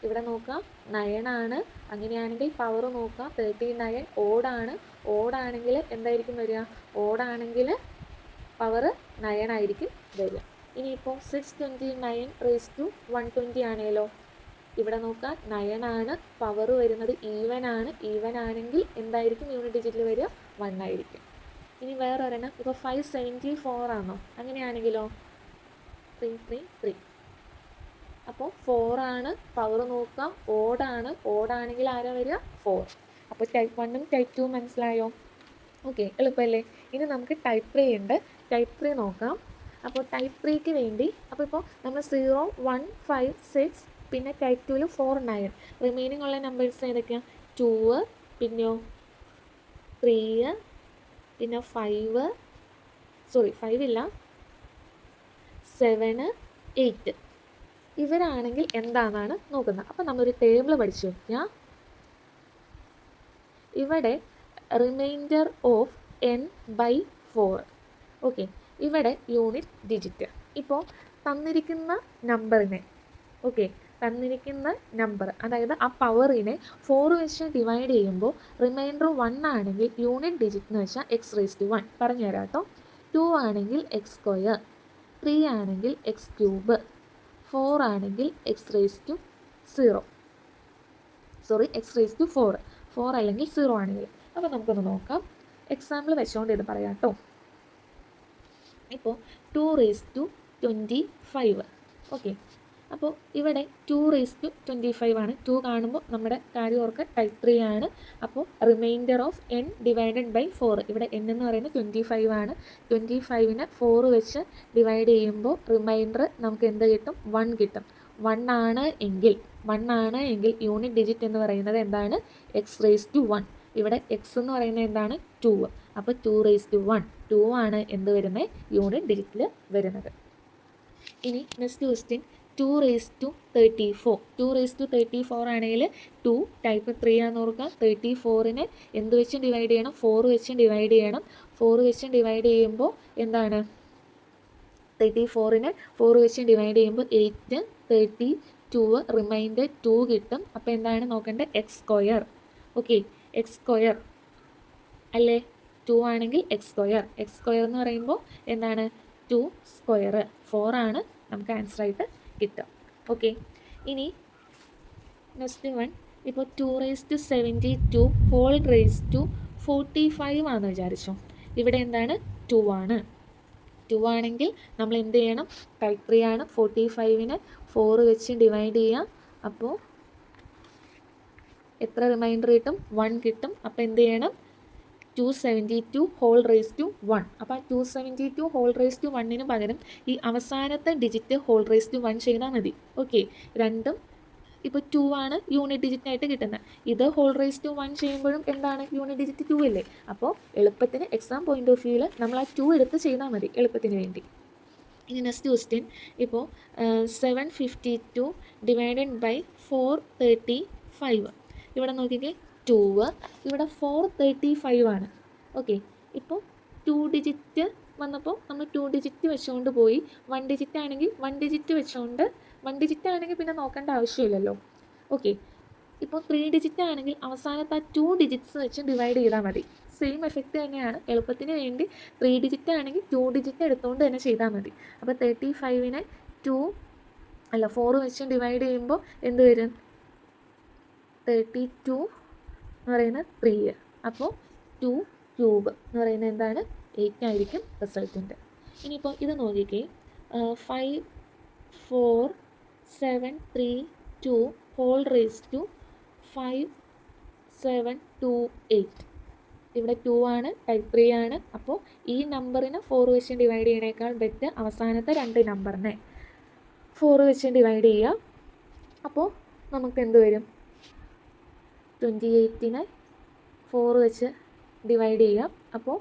ഇവിടെ നോക്കാം 9 ആണ്. അങ്ങനെയാണെങ്കിൽ പവർ നോക്കാം 39 ഓടാണ്. ഓടാണെങ്കിൽ എന്തായിരിക്കും വരിക, ഓടാണെങ്കിൽ പവർ 9 ആയിരിക്കും വരിക. ഇനിയിപ്പോൾ 629 റേസ് ടു 120 ആണേലോ. ഇവിടെ നോക്കാം 9 ആണ്, പവർ വരുന്നത് ഈവൻ ആണ്. ഈവൻ ആണെങ്കിൽ എന്തായിരിക്കും യൂണിറ്റ് ഡിജിറ്റിൽ വരിക 1 ആയിരിക്കും. ഇനി വേറെ ഒരെണ്ണം, ഇപ്പോൾ 574 ആണോ. അങ്ങനെയാണെങ്കിലോ 333. അപ്പോൾ 4 ആണ്, പവർ നോക്കാം ഓടാണ്. ഓടാണെങ്കിൽ ആരാ വരിക 4. അപ്പോൾ ടൈപ്പ് 1ഉം ടൈപ്പ് 2 മനസ്സിലായോ. ഓക്കെ, എളുപ്പമല്ലേ. ഇനി നമുക്ക് ടൈപ്പ് 3 ഉണ്ട്. ടൈപ്പ് 3 നോക്കാം. അപ്പോൾ ടൈപ്പ് 3ക്ക് വേണ്ടി അപ്പോൾ ഇപ്പോൾ നമ്മൾ 0, 1, 5, 6 പിന്നെ ടൈപ്പ് 2ൽ 4, 9 റിമൈനിങ് ഉള്ള നമ്പേഴ്സ് ഏതൊക്കെയാണ് 2, പിന്നെയോ 3, പിന്നെ 5 ഇല്ല 7, 8. ഇവരാണെങ്കിൽ എന്താണെന്നാണ് നോക്കുന്നത്. അപ്പോൾ നമ്മളൊരു ടേബിൾ പഠിച്ചു വയ്ക്കുക. ഇവിടെ റിമൈൻഡർ ഓഫ് n/4. ഓക്കെ, ഇവിടെ യൂണിറ്റ് ഡിജിറ്റ്. ഇപ്പോൾ തന്നിരിക്കുന്ന നമ്പറിനെ തന്നിരിക്കുന്ന നമ്പർ, അതായത് ആ പവറിനെ 4 വെച്ച് ഡിവൈഡ് ചെയ്യുമ്പോൾ റിമൈൻഡർ 1 ആണെങ്കിൽ യൂണിറ്റ് ഡിജിറ്റ് എന്ന് വെച്ചാൽ x⁻1. പറഞ്ഞു തരാം കേട്ടോ. 2 ആണെങ്കിൽ x², 3 ആണെങ്കിൽ x³, 4 ആണെങ്കിൽ x⁻0, x⁻4, 4 അല്ലെങ്കിൽ 0 ആണെങ്കിൽ. അപ്പോൾ നമുക്കൊന്ന് നോക്കാം. എക്സാമ്പിൾ വെച്ചുകൊണ്ട് ഇത് പറയാം കേട്ടോ. ഇപ്പോൾ 2⁻25. ഓക്കെ, അപ്പോൾ ഇവിടെ 2⁻25 ആണ്. 2 കാണുമ്പോൾ നമ്മുടെ കാര്യം ഓർക്ക് ടൈപ്പ് 3 ആണ്. അപ്പോൾ റിമൈൻഡർ ഓഫ് n/4. ഇവിടെ n എന്ന് പറയുന്നത് 25 ആണ്. 25നെ 4 വെച്ച് ഡിവൈഡ് ചെയ്യുമ്പോൾ റിമൈൻഡർ നമുക്ക് എന്ത് കിട്ടും? 1 കിട്ടും. 1 ആണ് എങ്കിൽ യൂണിറ്റ് ഡിജിറ്റ് എന്ന് പറയുന്നത് എന്താണ്? x⁻1. ഇവിടെ x എന്ന് പറയുന്നത് എന്താണ്? 2. അപ്പോൾ 2⁻1. 2 ആണ് എന്ത് വരുന്നത്? യൂണിറ്റ് ഡിജിറ്റിൽ വരുന്നത്. ഇനി നെക്സ്റ്റ് ക്വസ്റ്റ്യൻ 2⁻34. 2⁻34 ആണെങ്കിൽ 2 ടൈപ്പ് 3 ആണെന്ന് ഓർക്കുക. 34നെ എന്ത് വെച്ച് ഡിവൈഡ് ചെയ്യണം? 4 വെച്ച് ഡിവൈഡ് ചെയ്യണം. 4 വെച്ച് ഡിവൈഡ് ചെയ്യുമ്പോൾ എന്താണ്? 34നെ 4 വെച്ച് ഡിവൈഡ് ചെയ്യുമ്പോൾ 8, 32, റിമൈൻഡർ 2 കിട്ടും. അപ്പോൾ എന്താണ് നോക്കേണ്ടത്? x². ഓക്കെ, x² അല്ലേ? 2 ആണെങ്കിൽ x² എന്ന് പറയുമ്പോൾ എന്താണ്? 2². 4 ആണ് നമുക്ക് ആൻസറായിട്ട് കിട്ടുക. ഓക്കെ, ഇനി നെക്സ്റ്റ് വൺ. ഇപ്പോൾ 2⁻72 ആണെന്ന് വിചാരിച്ചോ. ഇവിടെ എന്താണ്? 2 ആണ്. 2 ആണെങ്കിൽ നമ്മൾ എന്ത് ചെയ്യണം? ടൈപ്പ് 3 ആണ്. 45നെ 4 വെച്ച് ഡിവൈഡ് ചെയ്യാം. അപ്പോൾ എത്ര റിമൈൻഡർ കിട്ടും? 1 കിട്ടും. അപ്പോൾ എന്ത് ചെയ്യണം? 272 അപ്പോൾ 272 പകരം ഈ അവസാനത്തെ ഡിജിറ്റ് 1 ചെയ്താൽ മതി. ഓക്കെ, രണ്ടും ഇപ്പോൾ 2 ആണ് യൂണിറ്റ് ഡിജിറ്റായിട്ട് കിട്ടുന്നത്. ഇത് 1 ചെയ്യുമ്പോഴും എന്താണ്? യൂണിറ്റ് ഡിജിറ്റ് 2 അല്ലേ? അപ്പോൾ എളുപ്പത്തിന് എക്സാം പോയിന്റ് ഓഫ് വ്യൂവിൽ നമ്മൾ ആ 2 എടുത്ത് ചെയ്താൽ മതി എളുപ്പത്തിന് വേണ്ടി. ഇനി നെക്സ്റ്റ് ക്വസ്റ്റ്യൻ. ഇപ്പോൾ 752 ഡിവൈഡഡ് ബൈ 435. ഇവിടെ നോക്കിക്കേ, 2. ഇവിടെ 435 ആണ്. ഓക്കെ, ഇപ്പോൾ 2 ഡിജിറ്റ് വന്നപ്പോൾ നമ്മൾ 2 ഡിജിറ്റ് വെച്ചുകൊണ്ട് പോയി. 1 ഡിജിറ്റ് ആണെങ്കിൽ 1 ഡിജിറ്റ് വെച്ചുകൊണ്ട് 1 ഡിജിറ്റ് ആണെങ്കിൽ പിന്നെ നോക്കേണ്ട ആവശ്യമില്ലല്ലോ. ഓക്കെ, ഇപ്പോൾ 3 ഡിജിറ്റ് ആണെങ്കിൽ അവസാനത്തെ ആ 2 ഡിജിറ്റ്സ് വെച്ച് ഡിവൈഡ് ചെയ്താൽ മതി. സെയിം എഫക്റ്റ് തന്നെയാണ്. എളുപ്പത്തിന് വേണ്ടി 3 ഡിജിറ്റ് ആണെങ്കിൽ 2 ഡിജിറ്റ് എടുത്തുകൊണ്ട് തന്നെ ചെയ്താൽ മതി. അപ്പോൾ 35നെ 4 വെച്ച് ഡിവൈഡ് ചെയ്യുമ്പോൾ എന്ത് വരും? 32 എന്ന് പറയുന്നത് 3. അപ്പോൾ 2³ എന്ന് പറയുന്നത് എന്താണ്? 8 ആയിരിക്കും റിസൾട്ടിൻ്റെ. ഇനിയിപ്പോൾ ഇത് നോക്കിക്കേ. 54732 ഇവിടെ 2 ആണ്, ടൈപ്പ് 3 ആണ്. അപ്പോൾ ഈ നമ്പറിനെ 4 വെച്ച് ഡിവൈഡ് ചെയ്യണേക്കാൾ ബെറ്റർ അവസാനത്തെ 2 നമ്പറിനെ 4 വെച്ച് ഡിവൈഡ് ചെയ്യുക. അപ്പോൾ നമുക്ക് എന്ത് വരും? 28നെ 4 വെച്ച് ഡിവൈഡ് ചെയ്യുക. അപ്പോൾ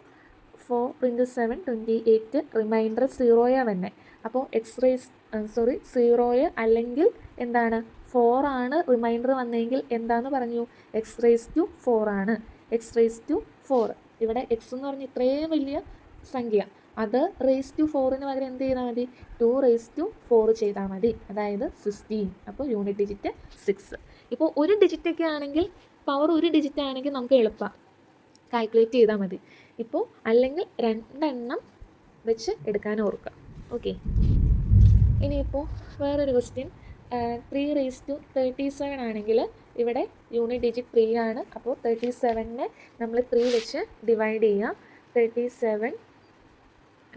4 × 7 28. റിമൈൻഡർ 0 തന്നെ. അപ്പോൾ 0 അല്ലെങ്കിൽ എന്താണ്? 4 ആണ് റിമൈൻഡർ വന്നെങ്കിൽ എന്താണെന്ന് പറഞ്ഞു? x⁻4 ആണ്. x⁻4. ഇവിടെ x എന്ന് പറഞ്ഞാൽ ഇത്രയും വലിയ സംഖ്യ, അത് ⁻4ന് പകരം എന്ത് ചെയ്താൽ മതി? 2⁻4 ചെയ്താൽ മതി. അതായത് 16. അപ്പോൾ യൂണിറ്റ് ഡിജിറ്റ് 6. ഇപ്പോൾ ഒരു ഡിജിറ്റൊക്കെ ആണെങ്കിൽ, പവർ ഒരു ഡിജിറ്റ് ആണെങ്കിൽ നമുക്ക് എളുപ്പമാണ്, കാൽക്കുലേറ്റ് ചെയ്താൽ മതി. ഇപ്പോൾ അല്ലെങ്കിൽ 2 എണ്ണം വെച്ച് എടുക്കാൻ ഓർക്കുക. ഓക്കെ, ഇനിയിപ്പോൾ വേറൊരു ക്വസ്റ്റ്യൻ. 3⁻37 ആണെങ്കിൽ ഇവിടെ യൂണിറ്റ് ഡിജിറ്റ് 3 ആണ്. അപ്പോൾ 37നെ നമ്മൾ 3 വെച്ച് ഡിവൈഡ് ചെയ്യുക. 37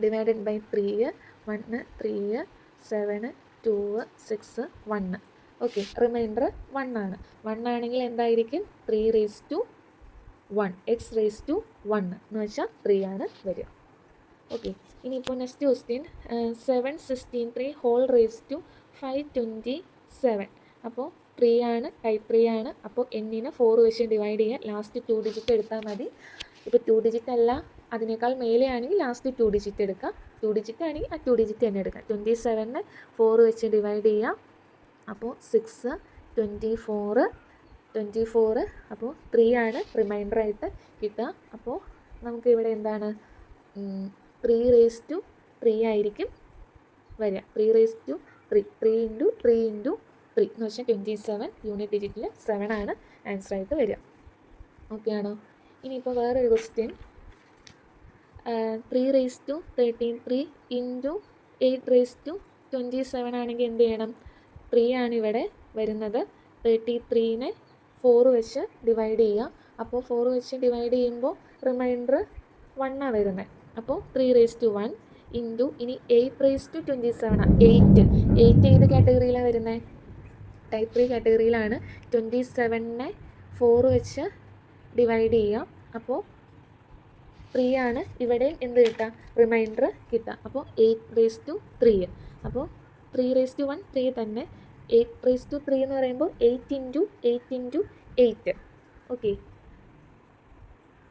ഡിവൈഡഡ് ബൈ 3. 1, 3, 7, 2, 6, 1. ഓക്കെ, റിമൈൻഡർ 1 ആണ്. 1 ആണെങ്കിൽ എന്തായിരിക്കും? 3⁻1. x⁻1 എന്ന് വെച്ചാൽ 3 ആണ് വരിക. ഓക്കെ, ഇനിയിപ്പോൾ നെക്സ്റ്റ് ക്വസ്റ്റ്യൻ. 763 അപ്പോൾ 3 ആണ്, ടൈപ്പ് 3 ആണ്. അപ്പോൾ n-നെ 4 വെച്ച് ഡിവൈഡ് ചെയ്യാൻ ലാസ്റ്റ് 2 ഡിജിറ്റ് എടുത്താൽ മതി. ഇപ്പോൾ 2 ഡിജിറ്റ് അല്ല, അതിനേക്കാൾ മേലെ ആണെങ്കിൽ ലാസ്റ്റ് 2 ഡിജിറ്റ് എടുക്കുക. 2 ഡിജിറ്റ് ആണെങ്കിൽ ആ 2 ഡിജിറ്റ് തന്നെ എടുക്കുക. 27നെ 4 വെച്ച് ഡിവൈഡ് ചെയ്യുക. അപ്പോൾ 6 24 അപ്പോൾ 3 ആണ് റിമൈൻഡറായിട്ട് കിട്ടുക. അപ്പോൾ നമുക്ക് ഇവിടെ എന്താണ് 3 ആയിരിക്കും വരിക. 3 ഇൻറ്റു 3 എന്ന് വെച്ചാൽ 27 യൂണിറ്റ് ഡിജിറ്റിൽ 7 ആണ് ആൻസറായിട്ട് വരിക. ഓക്കെ ആണോ? ഇനിയിപ്പോൾ വേറൊരു ക്വസ്റ്റ്യൻ 3 ഇൻറ്റു 8 ആണെങ്കിൽ എന്ത് ചെയ്യണം? 3 ആണ് ഇവിടെ വരുന്നത്. 33നെ 4 വെച്ച് ഡിവൈഡ് ചെയ്യുക. അപ്പോൾ 4 വെച്ച് ഡിവൈഡ് ചെയ്യുമ്പോൾ റിമൈൻഡർ 1 ആണ് വരുന്നത്. അപ്പോൾ 3 ഇൻറ്റു ഇനി 8 8 ഏത് കാറ്റഗറിയിലാണ് വരുന്നത്? ടൈപ്പ് 3 കാറ്റഗറിയിലാണ്. 27നെ 4 വെച്ച് ഡിവൈഡ് ചെയ്യുക. അപ്പോൾ 3 ആണ് ഇവിടെയും എന്ത് കിട്ടുക? റിമൈൻഡർ കിട്ടുക. അപ്പോൾ 8 അപ്പോൾ 3 3 തന്നെ. 8 എന്ന് പറയുമ്പോൾ 8 ഇൻറ്റു 8 ഓക്കെ,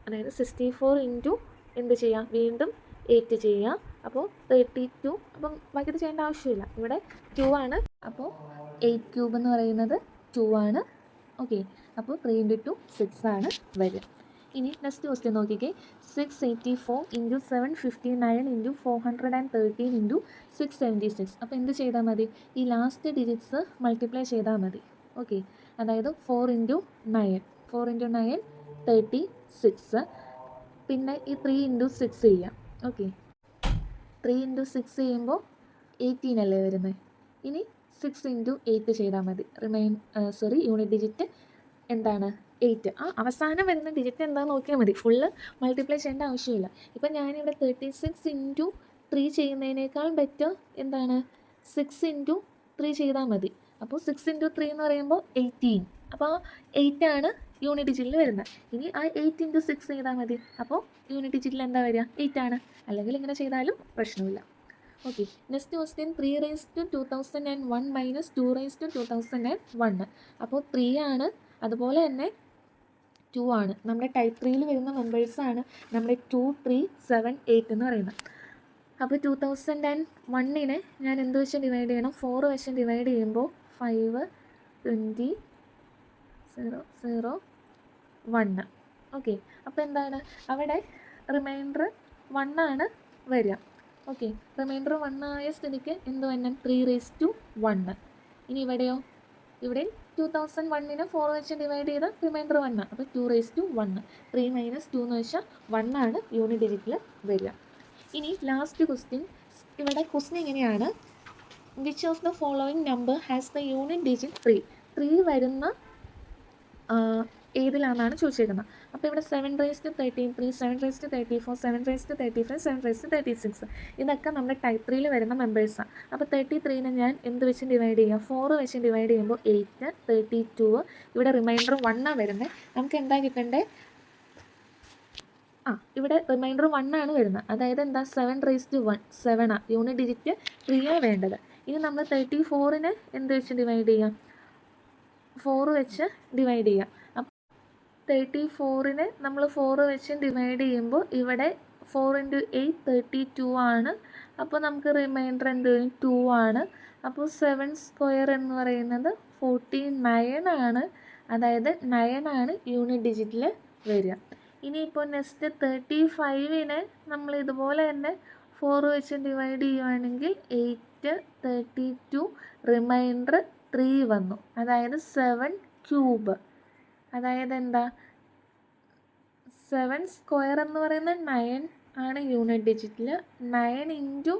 അതായത് 64 ഇൻറ്റു എന്ത് ചെയ്യാം? വീണ്ടും 8 ചെയ്യുക. അപ്പോൾ 32. അപ്പം ബാക്കിയത് ചെയ്യേണ്ട ആവശ്യമില്ല. ഇവിടെ 2 ആണ്. അപ്പോൾ 8 ക്യൂബ് എന്ന് പറയുന്നത് 2 ആണ്. ഓക്കെ, അപ്പോൾ 3 ഇൻറ്റു 2 6 ആണ് വരിക. ഇനി നെക്സ്റ്റ് ക്വസ്റ്റ്യൻ നോക്കിക്കേ. 684 ഇൻറ്റു 759 ഇൻറ്റു 413 ഇൻറ്റു 676. അപ്പോൾ എന്ത് ചെയ്താൽ മതി? ഈ ലാസ്റ്റ് ഡിജിറ്റ്സ് മൾട്ടിപ്ലൈ ചെയ്താൽ മതി. ഓക്കെ, അതായത് 4 ഇൻറ്റു 9 36. പിന്നെ ഈ 3 ഇൻറ്റു 6 ചെയ്യാം. ഓക്കെ, 3 ഇൻറ്റു 6 ചെയ്യുമ്പോൾ 18 അല്ലേ വരുന്നത്. ഇനി 6 ഇൻറ്റു 8 ചെയ്താൽ മതി. യൂണിറ്റ് ഡിജിറ്റ് എന്താണ്? 8. ആ അവസാനം വരുന്ന ഡിജിറ്റ് എന്താണെന്ന് നോക്കിയാൽ മതി. ഫുള്ള് മൾട്ടിപ്ലൈ ചെയ്യേണ്ട ആവശ്യമില്ല. ഇപ്പം ഞാനിവിടെ 36 ഇൻറ്റു 3 ചെയ്യുന്നതിനേക്കാൾ ബെറ്റർ എന്താണ്? 6 ഇൻറ്റു 3 ചെയ്താൽ മതി. അപ്പോൾ 6 ഇൻറ്റു 3 എന്ന് പറയുമ്പോൾ 18. അപ്പോൾ 8 ആണ് യൂണിറ്റ് ഡിജിറ്റിൽ വരുന്നത്. ഇനി ആ 8 ഇൻറ്റു 6 ചെയ്താൽ മതി. അപ്പോൾ യൂണിറ്റ് ഡിജിറ്റിൽ എന്താ വരിക? 8 ആണ്. അല്ലെങ്കിൽ ഇങ്ങനെ ചെയ്താലും പ്രശ്നമില്ല. Okay, next question 3 2001 minus 2 2001. അപ്പോൾ 3 ആണ്. അതുപോലെ തന്നെ 2 ആണ്. നമ്മുടെ ടൈപ്പ് 3യിൽ വരുന്ന മെമ്പേഴ്സാണ് നമ്മുടെ 2, 3, 7, 8 എന്ന് പറയുന്നത്. അപ്പോൾ 2001നെ ഞാൻ എന്ത് വെച്ച് ഡിവൈഡ് ചെയ്യണം? 4 വെച്ച് ഡിവൈഡ് ചെയ്യുമ്പോൾ 5 20 0 0 1. ഓക്കെ, അപ്പോൾ എന്താണ് അവിടെ റിമൈൻഡർ 1 ആണ് വരിക. ഓക്കെ, റിമൈൻഡർ 1 ആയ സ്ഥിതിക്ക് എന്ത് വരണം? 3 1. ഇനി ഇവിടെയോ? ഇവിടെ 2001നെ 4 വെച്ച് ഡിവൈഡ് ചെയ്ത റിമൈൻഡർ 1 ആണ്. അപ്പോൾ 2 1. 3 - 2 എന്ന് വെച്ചാൽ 1 ആണ് യൂണിറ്റ് ഡിജിറ്റിൽ വരിക. ഇനി ലാസ്റ്റ് ക്വസ്റ്റ്യൻ. ഇവിടെ ക്വസ്റ്റ്യൻ എങ്ങനെയാണ്? Which of the following number has the unit digit 3 വരുന്ന ഏതിലാണെന്നാണ് ചോദിച്ചേക്കുന്നത്. അപ്പോൾ ഇവിടെ 7 7 34 7 35 7 36 ഇതൊക്കെ നമ്മുടെ ടൈപ്പ് 3യിൽ വരുന്ന മെമ്പേഴ്സാണ്. അപ്പോൾ 33നെ ഞാൻ എന്ത് വെച്ച് ഡിവൈഡ് ചെയ്യാം? 4 വെച്ച് ഡിവൈഡ് ചെയ്യുമ്പോൾ 8 32. ഇവിടെ റിമൈൻഡർ 1 ആണ് വരുന്നത്. നമുക്ക് എന്താ കിട്ടണ്ടേ? ഇവിടെ റിമൈൻഡർ 1 ആണ് വരുന്നത്. അതായത് എന്താ? 7 7 യൂണിറ്റ് ഡിജിറ്റ് 3 ആണ് വേണ്ടത്. ഇനി നമ്മൾ 34നെ എന്ത് വെച്ച് ഡിവൈഡ് ചെയ്യാം? 4 വെച്ച് ഡിവൈഡ് ചെയ്യാം. അപ്പോൾ 34നെ നമ്മൾ 4 വെച്ച് ഡിവൈഡ് ചെയ്യുമ്പോൾ ഇവിടെ 4 × 8 32 ആണ്. അപ്പോൾ നമുക്ക് റിമൈൻഡർ എന്ത് വരും? 2 ആണ്. അപ്പോൾ 7² എന്ന് പറയുന്നത് 49 ആണ്. അതായത് 9 ആണ് യൂണിറ്റ് ഡിജിറ്റിൽ വരിക. ഇനിയിപ്പോൾ നെക്സ്റ്റ് 35നെ നമ്മൾ ഇതുപോലെ തന്നെ 4 വെച്ച് ഡിവൈഡ് ചെയ്യുവാണെങ്കിൽ 8 32 റിമൈൻഡർ 3 വന്നു. അതായത് 7 ക്യൂബ്. അതായത് എന്താ? 7² എന്ന് പറയുന്നത് 9 ആണ് യൂണിറ്റ് ഡിജിറ്റിൽ. 9 ×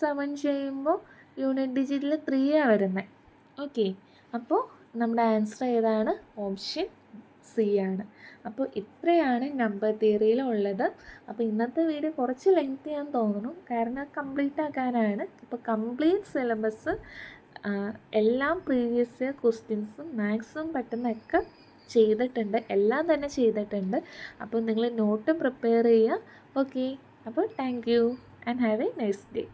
7 ചെയ്യുമ്പോൾ യൂണിറ്റ് ഡിജിറ്റിൽ 3 ആണ് വരുന്നത്. ഓക്കെ, അപ്പോൾ നമ്മുടെ ആൻസർ ഏതാണ്? ഓപ്ഷൻ സി ആണ്. അപ്പോൾ ഇത്രയാണ് നമ്പർ തിയറിയിലുള്ളത്. അപ്പോൾ ഇന്നത്തെ വീഡിയോ കുറച്ച് ലെങ്തി ആണെന്ന് തോന്നുന്നു. കാരണം കംപ്ലീറ്റ് ആക്കാനാണ്. ഇപ്പോൾ കംപ്ലീറ്റ് സിലബസ് എല്ലാം പ്രീവിയസ് ഇയർ ക്വസ്റ്റ്യൻസും മാക്സിമം പറ്റുന്നതൊക്കെ ചെയ്തിട്ടുണ്ട്. എല്ലാം തന്നെ ചെയ്തിട്ടുണ്ട്. അപ്പോൾ നിങ്ങൾ നോട്ട് പ്രിപ്പയർ ചെയ്യുക. ഓക്കെ, അപ്പോൾ thank you and have A nice day.